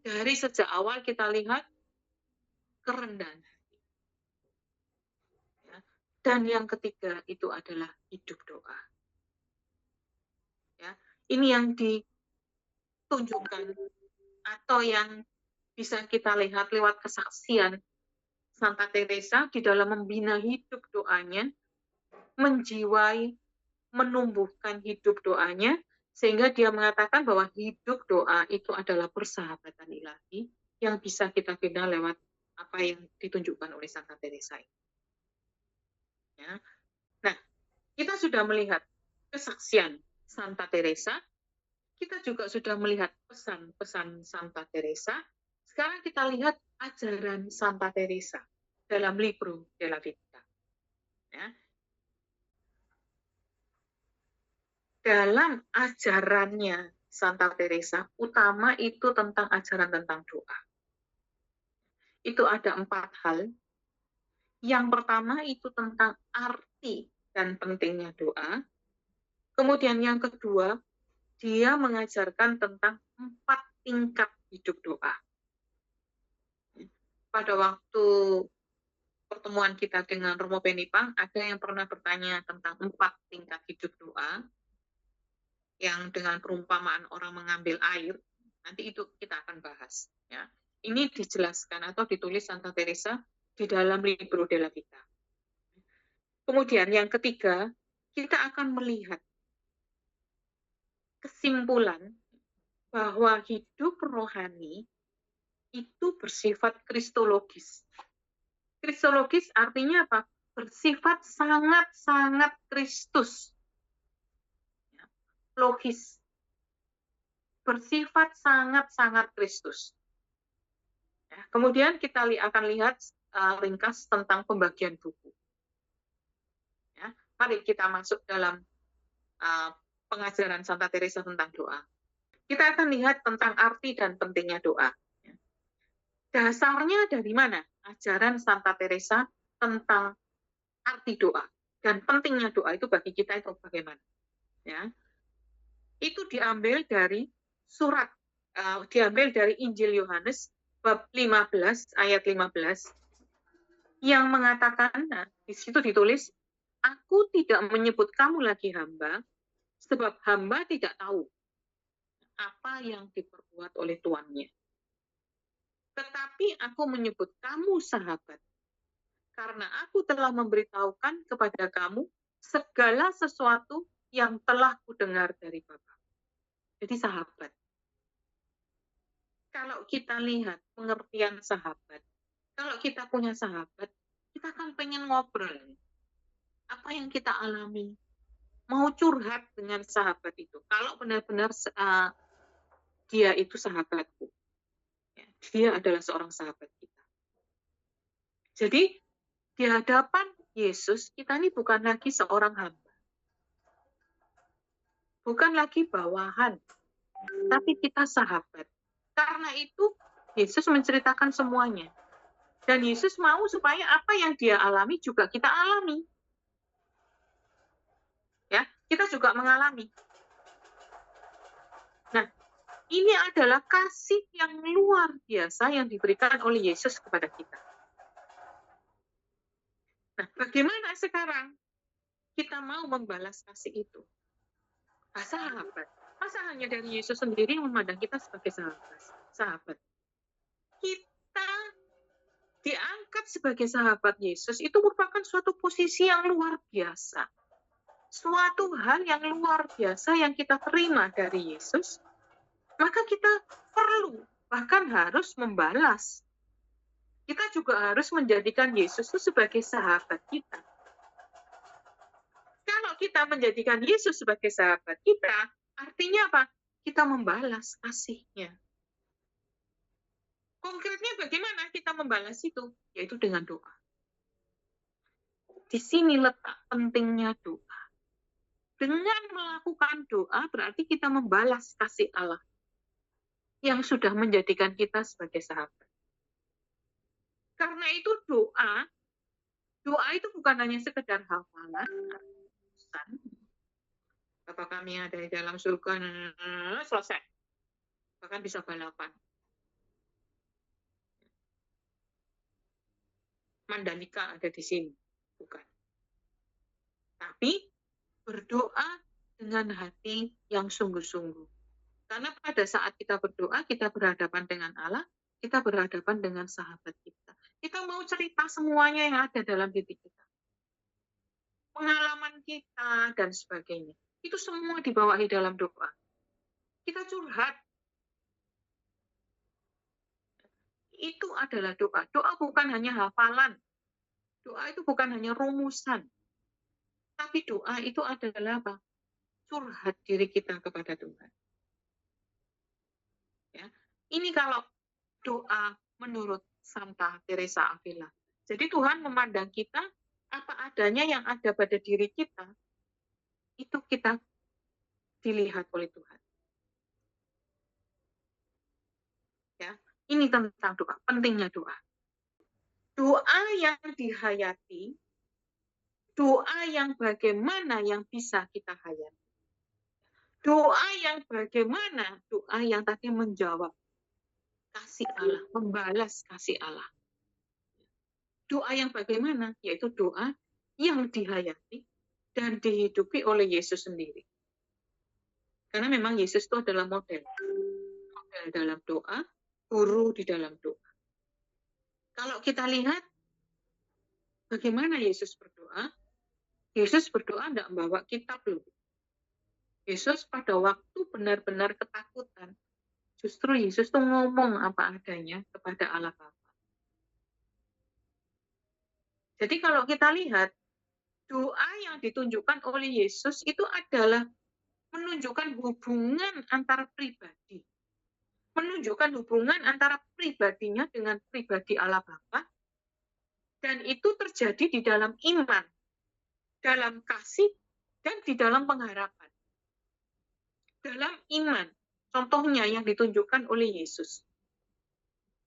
dari sejak awal kita lihat kerendahan hati. Ya. Dan yang ketiga itu adalah hidup doa. Ya. Ini yang ditunjukkan atau yang bisa kita lihat lewat kesaksian Santa Teresa di dalam membina hidup doanya, menjiwai, menumbuhkan hidup doanya, sehingga dia mengatakan bahwa hidup doa itu adalah persahabatan ilahi yang bisa kita bina lewat apa yang ditunjukkan oleh Santa Teresa. Ya. Nah, kita sudah melihat kesaksian Santa Teresa, kita juga sudah melihat pesan-pesan Santa Teresa. Sekarang kita lihat ajaran Santa Teresa dalam Libro della Vita. Ya. Dalam ajarannya Santa Teresa, utama itu tentang ajaran tentang doa. Itu ada 4 hal. Yang pertama itu tentang arti dan pentingnya doa. Kemudian yang kedua, dia mengajarkan tentang 4 tingkat hidup doa. Pada waktu pertemuan kita dengan Romo Penipang, ada yang pernah bertanya tentang 4 tingkat hidup doa, yang dengan perumpamaan orang mengambil air. Nanti itu kita akan bahas. Ya. Ini dijelaskan atau ditulis Santa Teresa di dalam Libro della Vita. Kemudian yang ketiga, kita akan melihat kesimpulan bahwa hidup rohani itu bersifat kristologis. Kristologis artinya apa? Bersifat sangat-sangat Kristus. Logis. Bersifat sangat-sangat Kristus. Kemudian kita akan lihat ringkas tentang pembagian buku. Ya. Mari kita masuk dalam pengajaran Santa Teresa tentang doa. Kita akan lihat tentang arti dan pentingnya doa. Dasarnya dari mana ajaran Santa Teresa tentang arti doa dan pentingnya doa itu bagi kita itu bagaimana? Ya, itu diambil dari surat, diambil dari Injil Yohanes bab 15 ayat 15 yang mengatakan, di situ ditulis, aku tidak menyebut kamu lagi hamba, sebab hamba tidak tahu apa yang diperbuat oleh tuannya. Tetapi aku menyebut kamu sahabat, karena aku telah memberitahukan kepada kamu segala sesuatu yang telah kudengar dari Bapa. Jadi sahabat. Kalau kita lihat pengertian sahabat, kalau kita punya sahabat, kita kan pengen ngobrol. Apa yang kita alami, mau curhat dengan sahabat itu. Kalau benar-benar dia itu sahabatku, dia adalah seorang sahabat kita. Jadi di hadapan Yesus, kita ini bukan lagi seorang hamba. Bukan lagi bawahan, tapi kita sahabat. Karena itu, Yesus menceritakan semuanya. Dan Yesus mau supaya apa yang dia alami juga kita alami. Ya, kita juga mengalami. Nah, ini adalah kasih yang luar biasa yang diberikan oleh Yesus kepada kita. Nah, bagaimana sekarang kita mau membalas kasih itu? Sahabat. Masa hanya dari Yesus sendiri memandang kita sebagai sahabat? Kita diangkat sebagai sahabat Yesus itu merupakan suatu posisi yang luar biasa. Suatu hal yang luar biasa yang kita terima dari Yesus, maka kita perlu, bahkan harus membalas. Kita juga harus menjadikan Yesus itu sebagai sahabat kita. Kalau kita menjadikan Yesus sebagai sahabat kita, artinya apa? Kita membalas kasih-Nya. Konkretnya bagaimana kita membalas itu? Yaitu dengan doa. Di sini letak pentingnya doa. Dengan melakukan doa, berarti kita membalas kasih Allah yang sudah menjadikan kita sebagai sahabat. Karena itu doa itu bukan hanya sekedar hafalan, Bapa kami yang ada di dalam surga, selesai. Bahkan bisa balapan. Mandalika ada di sini, bukan. Tapi berdoa dengan hati yang sungguh-sungguh. Karena pada saat kita berdoa, kita berhadapan dengan Allah, kita berhadapan dengan sahabat kita. Kita mau cerita semuanya yang ada dalam diri kita. Pengalaman kita, dan sebagainya. Itu semua dibawahi dalam doa. Kita curhat. Itu adalah doa. Doa bukan hanya hafalan. Doa itu bukan hanya rumusan. Tapi doa itu adalah apa? Curhat diri kita kepada Tuhan. Ya. Ini kalau doa menurut Santa Teresa Avila. Jadi Tuhan memandang kita apa adanya yang ada pada diri kita, itu kita dilihat oleh Tuhan. Ya, ini tentang doa, pentingnya doa. Doa yang dihayati, doa yang bagaimana yang bisa kita hayati. Doa yang bagaimana, doa yang tadi menjawab kasih Allah, membalas kasih Allah. Doa yang bagaimana, yaitu doa yang dihayati dan dihidupi oleh Yesus sendiri. Karena memang Yesus itu adalah model. Model dalam doa, guru di dalam doa. Kalau kita lihat bagaimana Yesus berdoa, Yesus berdoa tidak membawa kitab loh. Yesus pada waktu benar-benar ketakutan, justru Yesus tuh ngomong apa adanya kepada Allah Bapa. Jadi kalau kita lihat, doa yang ditunjukkan oleh Yesus itu adalah menunjukkan hubungan antar pribadi. menunjukkan hubungan antara pribadinya dengan pribadi Allah Bapa, dan itu terjadi di dalam iman, dalam kasih, dan di dalam pengharapan. Dalam iman, contohnya yang ditunjukkan oleh Yesus.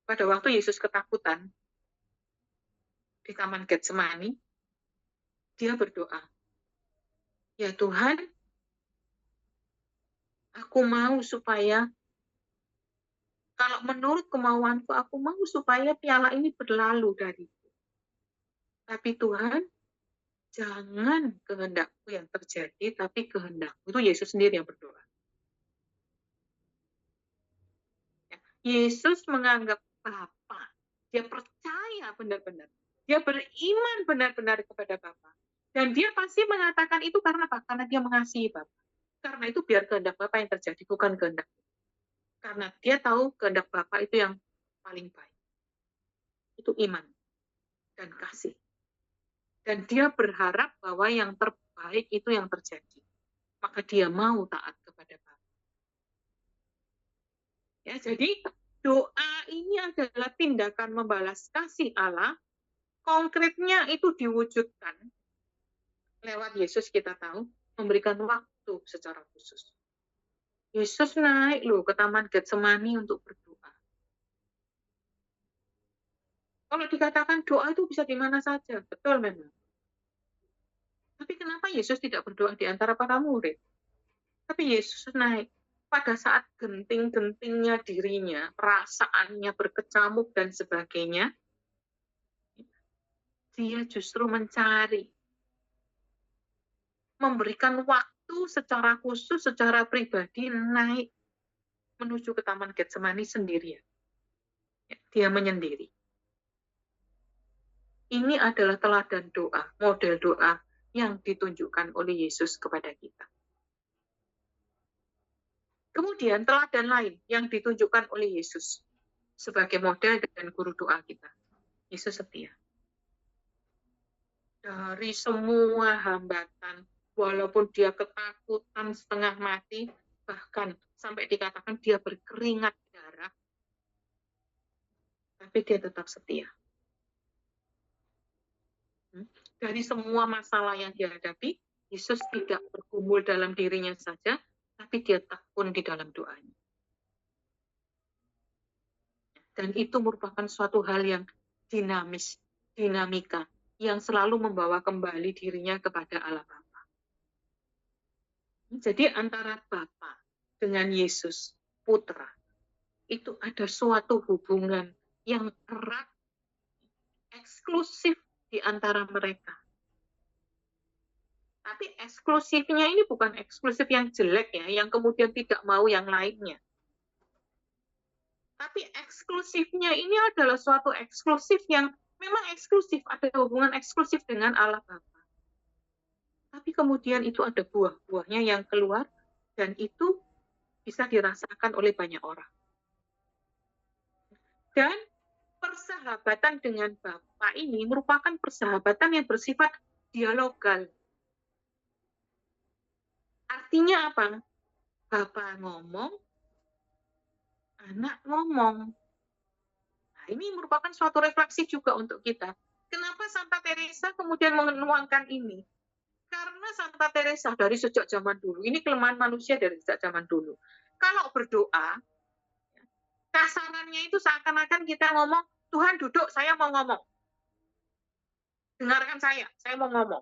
Pada waktu Yesus ketakutan di Taman Getsemani, dia berdoa, "Ya Tuhan, aku mau supaya, kalau menurut kemauanku, aku mau supaya piala ini berlalu dariku. Tapi Tuhan, jangan kehendakku yang terjadi, tapi kehendakmu." Itu Yesus sendiri yang berdoa. Yesus menganggap Bapa. Dia percaya benar-benar. Dia beriman benar-benar kepada Bapa. Dan dia pasti mengatakan itu karena apa? Karena dia mengasihi Bapa. Karena itu biar kehendak Bapa yang terjadi, bukan kehendak. Karena dia tahu kehendak Bapa itu yang paling baik. Itu iman dan kasih. Dan dia berharap bahwa yang terbaik itu yang terjadi. Maka dia mau taat kepada Bapa. Ya, jadi doa ini adalah tindakan membalas kasih Allah. Konkretnya itu diwujudkan lewat Yesus, kita tahu, memberikan waktu secara khusus. Yesus naik loh ke Taman Getsemani untuk berdoa. Kalau dikatakan doa itu bisa di mana saja, betul memang. Tapi kenapa Yesus tidak berdoa di antara para murid? Tapi Yesus naik pada saat genting-gentingnya dirinya, perasaannya berkecamuk dan sebagainya, dia justru mencari, memberikan waktu secara khusus, secara pribadi, naik menuju ke Taman Getsemani sendirian. Dia menyendiri. Ini adalah teladan doa, model doa yang ditunjukkan oleh Yesus kepada kita. Kemudian teladan lain yang ditunjukkan oleh Yesus sebagai model dan guru doa kita. Yesus setia. Dari semua hambatan, walaupun dia ketakutan setengah mati, bahkan sampai dikatakan dia berkeringat darah, tapi dia tetap setia. Dari semua masalah yang dihadapi, Yesus tidak bergumul dalam dirinya saja, tapi dia tekun di dalam doanya. Dan itu merupakan suatu hal yang dinamis, dinamika, yang selalu membawa kembali dirinya kepada Allah Bapa. Jadi antara Bapa dengan Yesus, Putra, itu ada suatu hubungan yang erat, eksklusif di antara mereka. Tapi eksklusifnya ini bukan eksklusif yang jelek ya, yang kemudian tidak mau yang lainnya. Tapi eksklusifnya ini adalah suatu eksklusif yang memang eksklusif, ada hubungan eksklusif dengan Allah Bapa. Tapi kemudian itu ada buah-buahnya yang keluar, dan itu bisa dirasakan oleh banyak orang. Dan persahabatan dengan Bapa ini merupakan persahabatan yang bersifat dialogal. Artinya apa? Bapa ngomong, anak ngomong. Nah, ini merupakan suatu refleksi juga untuk kita. Kenapa Santa Teresa kemudian menuangkan ini? Karena Santa Teresa dari sejak zaman dulu, ini kelemahan manusia dari sejak zaman dulu. Kalau berdoa, kasarannya itu seakan-akan kita ngomong, Tuhan duduk, saya mau ngomong. Dengarkan saya mau ngomong.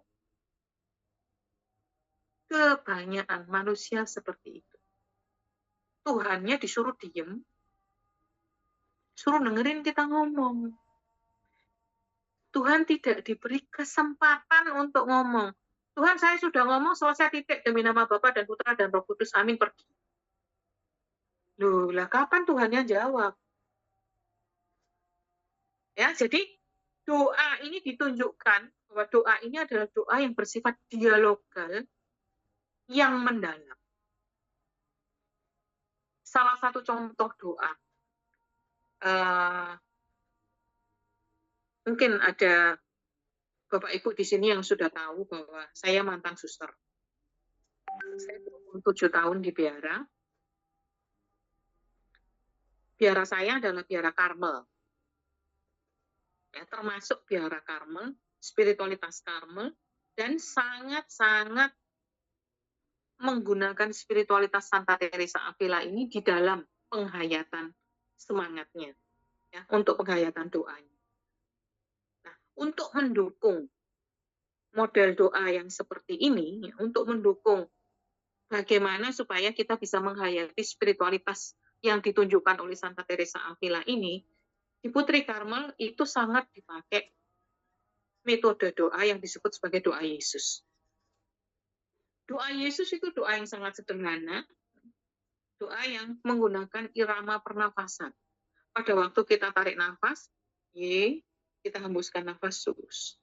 Kebanyakan manusia seperti itu. Tuhannya disuruh diem, suruh dengerin kita ngomong. Tuhan tidak diberi kesempatan untuk ngomong. Tuhan, saya sudah ngomong, selesai, titik, demi nama Bapa dan Putra dan Roh Kudus, amin, pergi. Loh, lah kapan Tuhannya jawab? Ya, jadi doa ini ditunjukkan bahwa doa ini adalah doa yang bersifat dialogal, yang mendalam. Salah satu contoh doa, mungkin ada Bapak Ibu di sini yang sudah tahu bahwa saya mantan suster. Saya berumur 7 tahun di Biara. Biara saya adalah biara Karmel. Ya, termasuk biara Karmel, spiritualitas Karmel, dan sangat-sangat menggunakan spiritualitas Santa Teresa Avila ini di dalam penghayatan semangatnya, ya, untuk penghayatan doanya. Nah, untuk mendukung model doa yang seperti ini, ya, untuk mendukung bagaimana supaya kita bisa menghayati spiritualitas yang ditunjukkan oleh Santa Teresa Avila ini, di Putri Karmel itu sangat dipakai metode doa yang disebut sebagai doa Yesus. Doa Yesus itu doa yang sangat sederhana, doa yang menggunakan irama pernafasan. Pada waktu kita tarik nafas, ye, kita hembuskan nafas sus.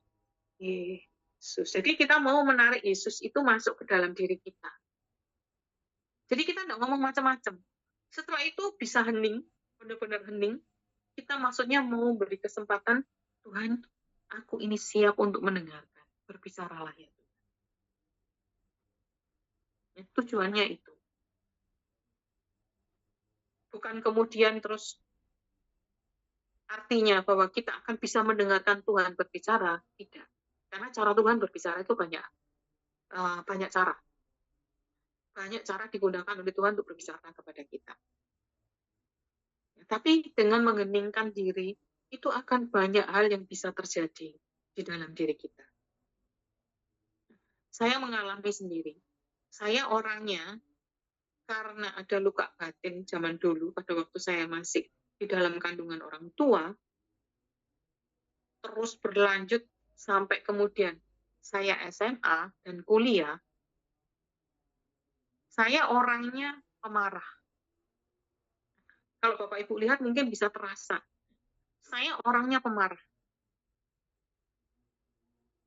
Yesus. Jadi kita mau menarik Yesus itu masuk ke dalam diri kita. Jadi kita tidak ngomong macam-macam. Setelah itu bisa hening, benar-benar hening. Kita maksudnya mau beri kesempatan, Tuhan, aku ini siap untuk mendengarkan. Berbicaralah ya. Tujuannya itu. Bukan kemudian terus artinya bahwa kita akan bisa mendengarkan Tuhan berbicara. Tidak. Karena cara Tuhan berbicara itu banyak cara. Banyak cara digunakan oleh Tuhan untuk berbicara kepada kita. Tapi dengan mengheningkan diri, itu akan banyak hal yang bisa terjadi di dalam diri kita. Saya mengalami sendiri. Saya orangnya, karena ada luka batin zaman dulu, pada waktu saya masih di dalam kandungan orang tua, terus berlanjut sampai kemudian saya SMA dan kuliah, saya orangnya pemarah. Kalau Bapak Ibu lihat mungkin bisa terasa. Saya orangnya pemarah.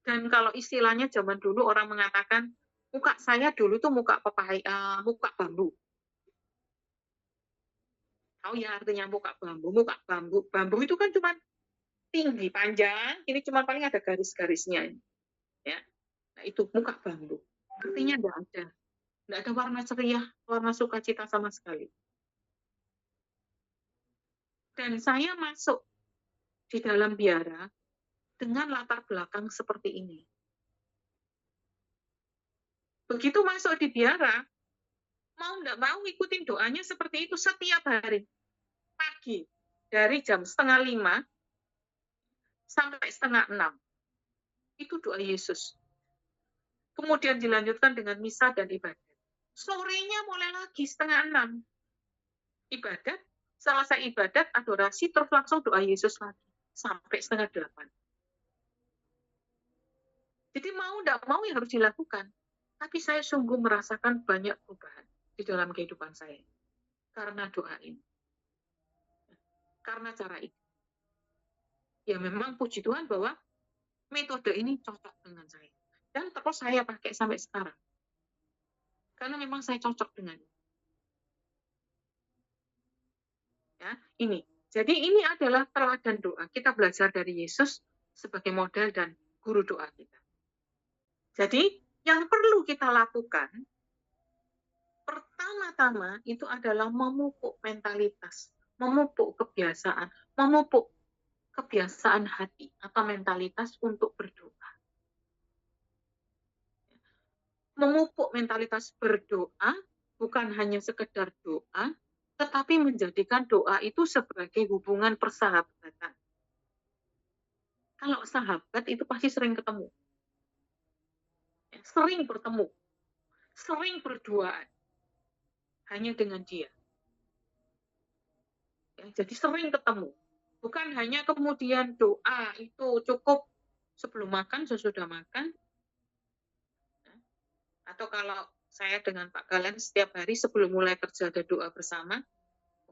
Dan kalau istilahnya zaman dulu orang mengatakan, muka saya dulu tuh muka muka bambu. Tahu ya artinya muka bambu? Muka bambu. Bambu itu kan cuma tinggi, panjang, ini cuma paling ada garis-garisnya. Ya. Nah, itu muka bambu. Artinya enggak ada warna ceria, warna sukacita sama sekali. Dan saya masuk di dalam biara dengan latar belakang seperti ini. Begitu masuk di biara, mau enggak mau ikutin doanya seperti itu setiap hari. Pagi, dari jam 4:30 sampai 5:30. Itu doa Yesus. Kemudian dilanjutkan dengan misa dan ibadat. Sorenya mulai lagi 5:30. Ibadat, selesai ibadat, adorasi, terus langsung doa Yesus lagi. Sampai 7:30. Jadi mau enggak mau yang harus dilakukan. Tapi saya sungguh merasakan banyak perubahan di dalam kehidupan saya. Karena doa ini. Karena cara itu. Ya memang puji Tuhan bahwa metode ini cocok dengan saya. Dan terus saya pakai sampai sekarang. Karena memang saya cocok dengan ini. Ya, ini. Jadi ini adalah teladan doa. Kita belajar dari Yesus sebagai model dan guru doa kita. Jadi yang perlu kita lakukan pertama-tama itu adalah memupuk mentalitas, memupuk kebiasaan, memupuk kebiasaan hati atau mentalitas untuk berdoa. Memupuk mentalitas berdoa bukan hanya sekedar doa, tetapi menjadikan doa itu sebagai hubungan persahabatan. Kalau sahabat itu pasti sering ketemu. Sering bertemu. Sering berduaan. Hanya dengan dia. Ya, jadi sering ketemu. Bukan hanya kemudian doa itu cukup sebelum makan, sesudah makan. Atau kalau saya dengan Pak Galen setiap hari sebelum mulai kerja ada doa bersama.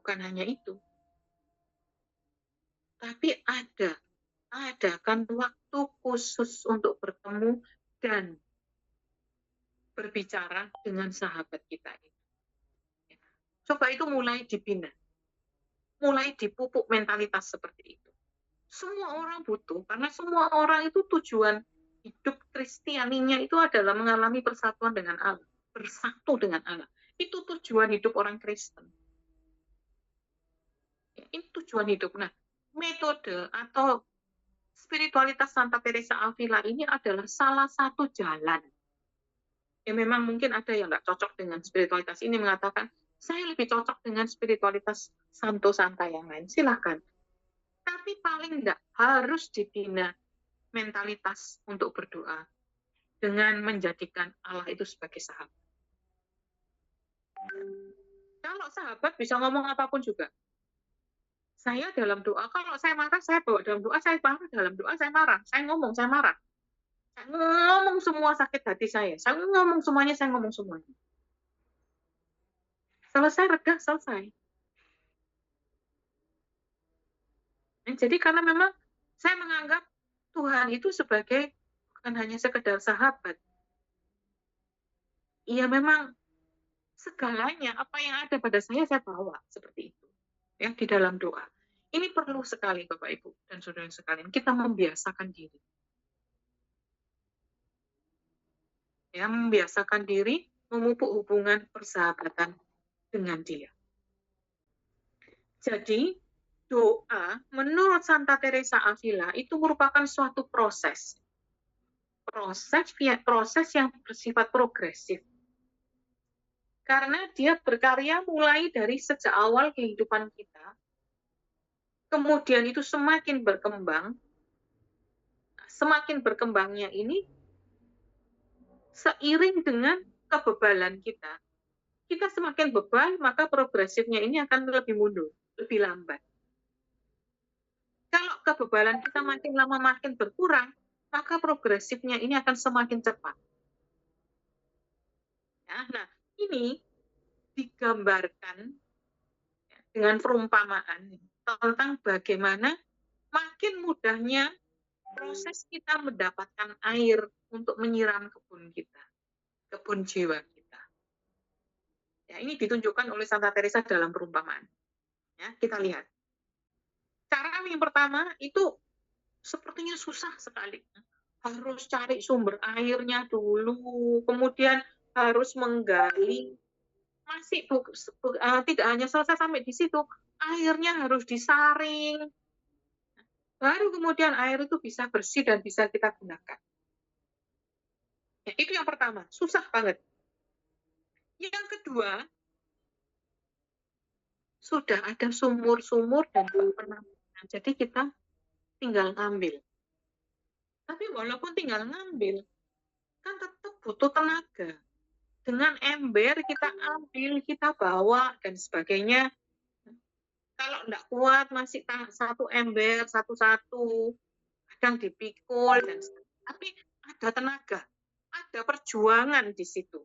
Bukan hanya itu. Tapi adakan waktu khusus untuk bertemu dan berbicara dengan sahabat kita itu. Coba itu mulai dibina. Mulai dipupuk mentalitas seperti itu. Semua orang butuh, karena semua orang itu tujuan hidup Kristianinya itu adalah mengalami persatuan dengan Allah. Bersatu dengan Allah. Itu tujuan hidup orang Kristen. Ini tujuan hidup. Nah, metode atau spiritualitas Santa Teresa Avila ini adalah salah satu jalan. Ya memang mungkin ada yang nggak cocok dengan spiritualitas ini, mengatakan, saya lebih cocok dengan spiritualitas Santo Santa yang lain. Silahkan. Tapi paling nggak harus dibina mentalitas untuk berdoa dengan menjadikan Allah itu sebagai sahabat. Kalau sahabat bisa ngomong apapun juga. Saya dalam doa, kalau saya marah, saya bawa dalam doa, saya marah dalam doa, saya marah. Saya ngomong, saya marah. Saya ngomong semua sakit hati saya. Saya ngomong semuanya, saya ngomong semuanya. Selesai, reda, selesai. Jadi karena memang saya menganggap Tuhan itu sebagai bukan hanya sekedar sahabat. Iya memang segalanya, apa yang ada pada saya bawa seperti itu. Ya, di dalam doa. Ini perlu sekali Bapak Ibu dan Saudara sekalian, kita membiasakan diri. Ya, membiasakan diri memupuk hubungan persahabatan dengan Dia. Jadi, doa menurut Santa Teresa Avila itu merupakan suatu proses. Proses yang bersifat progresif. Karena dia berkarya mulai dari sejak awal kehidupan kita, kemudian itu semakin berkembang, semakin berkembangnya ini seiring dengan kebebalan kita. Kita semakin bebal, maka progresifnya ini akan lebih mundur, lebih lambat. Kalau kebebalan kita makin lama makin berkurang, maka progresifnya ini akan semakin cepat. Ya, nah, ini digambarkan dengan perumpamaan tentang bagaimana makin mudahnya proses kita mendapatkan air untuk menyiram kebun kita, kebun jiwa kita. Ya, ini ditunjukkan oleh Santa Teresa dalam perumpamaan. Ya, kita lihat. Cara yang pertama itu sepertinya susah sekali. Harus cari sumber airnya dulu, kemudian harus menggali. Masih tidak hanya selesai sampai di situ, airnya harus disaring. Baru kemudian air itu bisa bersih dan bisa kita gunakan. Ya, itu yang pertama, susah banget. Yang kedua, sudah ada sumur-sumur dan penampungan. Jadi kita tinggal ngambil. Tapi walaupun tinggal ngambil, kan tetap butuh tenaga. Dengan ember kita ambil, kita bawa, dan sebagainya. Kalau enggak kuat, masih satu ember, satu-satu, kadang dipikul, dan sebagainya. Tapi ada tenaga, ada perjuangan di situ.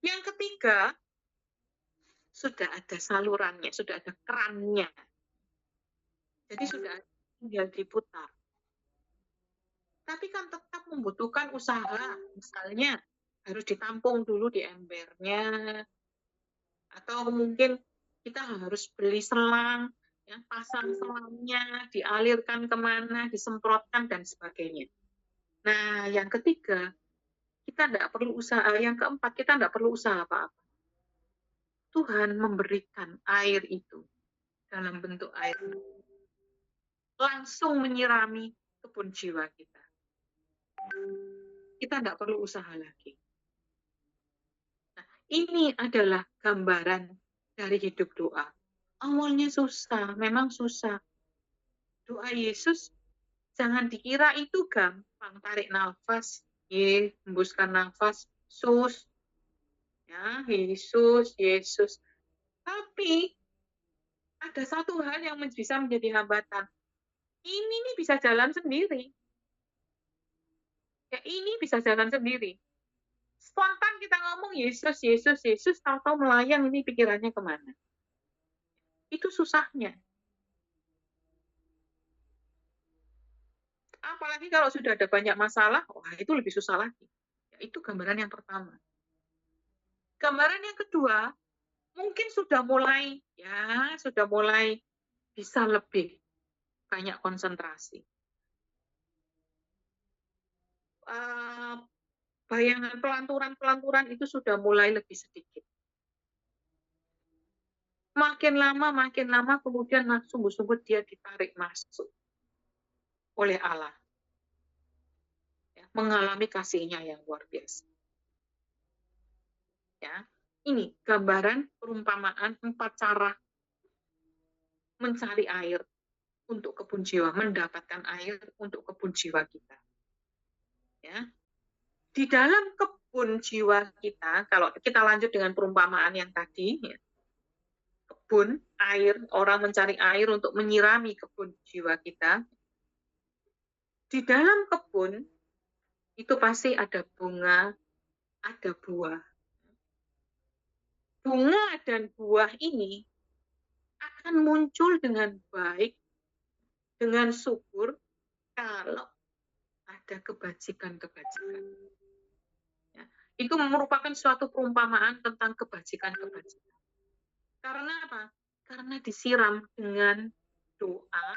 Yang ketiga, sudah ada salurannya, sudah ada kerannya. Jadi sudah tinggal diputar. Tapi kan tetap membutuhkan usaha. Misalnya harus ditampung dulu di embernya, atau mungkin kita harus beli selang, ya, pasang selangnya, dialirkan kemana, disemprotkan, dan sebagainya. Nah, yang ketiga, kita tidak perlu usaha. Yang keempat, kita tidak perlu usaha apa-apa. Tuhan memberikan air itu dalam bentuk air. Langsung menyirami kebun jiwa kita. Kita tidak perlu usaha lagi. Nah, ini adalah gambaran dari hidup doa. Awalnya susah, memang susah. Doa Yesus jangan dikira itu gampang. Tarik nafas, hembuskan nafas, sus, ya Yesus, Yesus. Tapi ada satu hal yang bisa menjadi hambatan. Ini nih bisa jalan sendiri. Ya ini bisa jalan sendiri. Spontan kita ngomong Yesus, Yesus, Yesus, tahu-tahu melayang ini pikirannya kemana. Itu susahnya. Apalagi kalau sudah ada banyak masalah, wah itu lebih susah lagi. Ya, itu gambaran yang pertama. Gambaran yang kedua, mungkin sudah mulai bisa lebih banyak konsentrasi. Bayangan pelanturan itu sudah mulai lebih sedikit. makin lama, kemudian sungguh-sungguh dia ditarik masuk oleh Allah. Ya, mengalami kasihnya yang luar biasa. Ya, ini gambaran perumpamaan 4 cara mencari air untuk kebun jiwa, mendapatkan air untuk kebun jiwa kita. Ya. Di dalam kebun jiwa kita, kalau kita lanjut dengan perumpamaan yang tadi, ya, kebun, air, orang mencari air untuk menyirami kebun jiwa kita. Di dalam kebun, itu pasti ada bunga, ada buah. Bunga dan buah ini akan muncul dengan baik, dengan subur, kalau ada kebajikan-kebajikan. Ya. Itu merupakan suatu perumpamaan tentang kebajikan-kebajikan. Karena apa? Karena disiram dengan doa,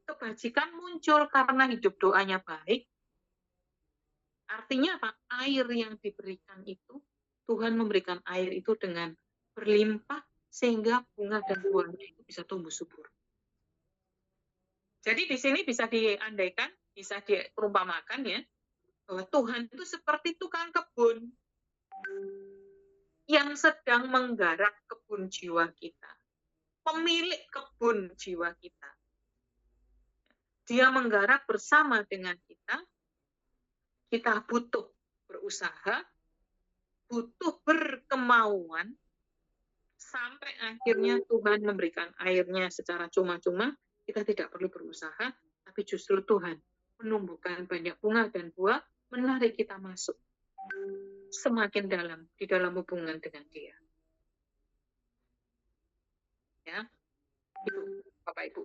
kebajikan muncul karena hidup doanya baik. Artinya apa? Air yang diberikan itu, Tuhan memberikan air itu dengan berlimpah, sehingga bunga dan buahnya itu bisa tumbuh subur. Jadi di sini bisa diandaikan, bisa diperumpamakan ya, bahwa Tuhan itu seperti tukang kebun yang sedang menggarap kebun jiwa kita. Pemilik kebun jiwa kita. Dia menggarap bersama dengan kita butuh berusaha, butuh berkemauan, sampai akhirnya Tuhan memberikan airnya secara cuma-cuma, kita tidak perlu berusaha, tapi justru Tuhan menumbuhkan banyak bunga dan buah, menarik kita masuk semakin dalam, di dalam hubungan dengan Dia. Ya, itu Bapak Ibu.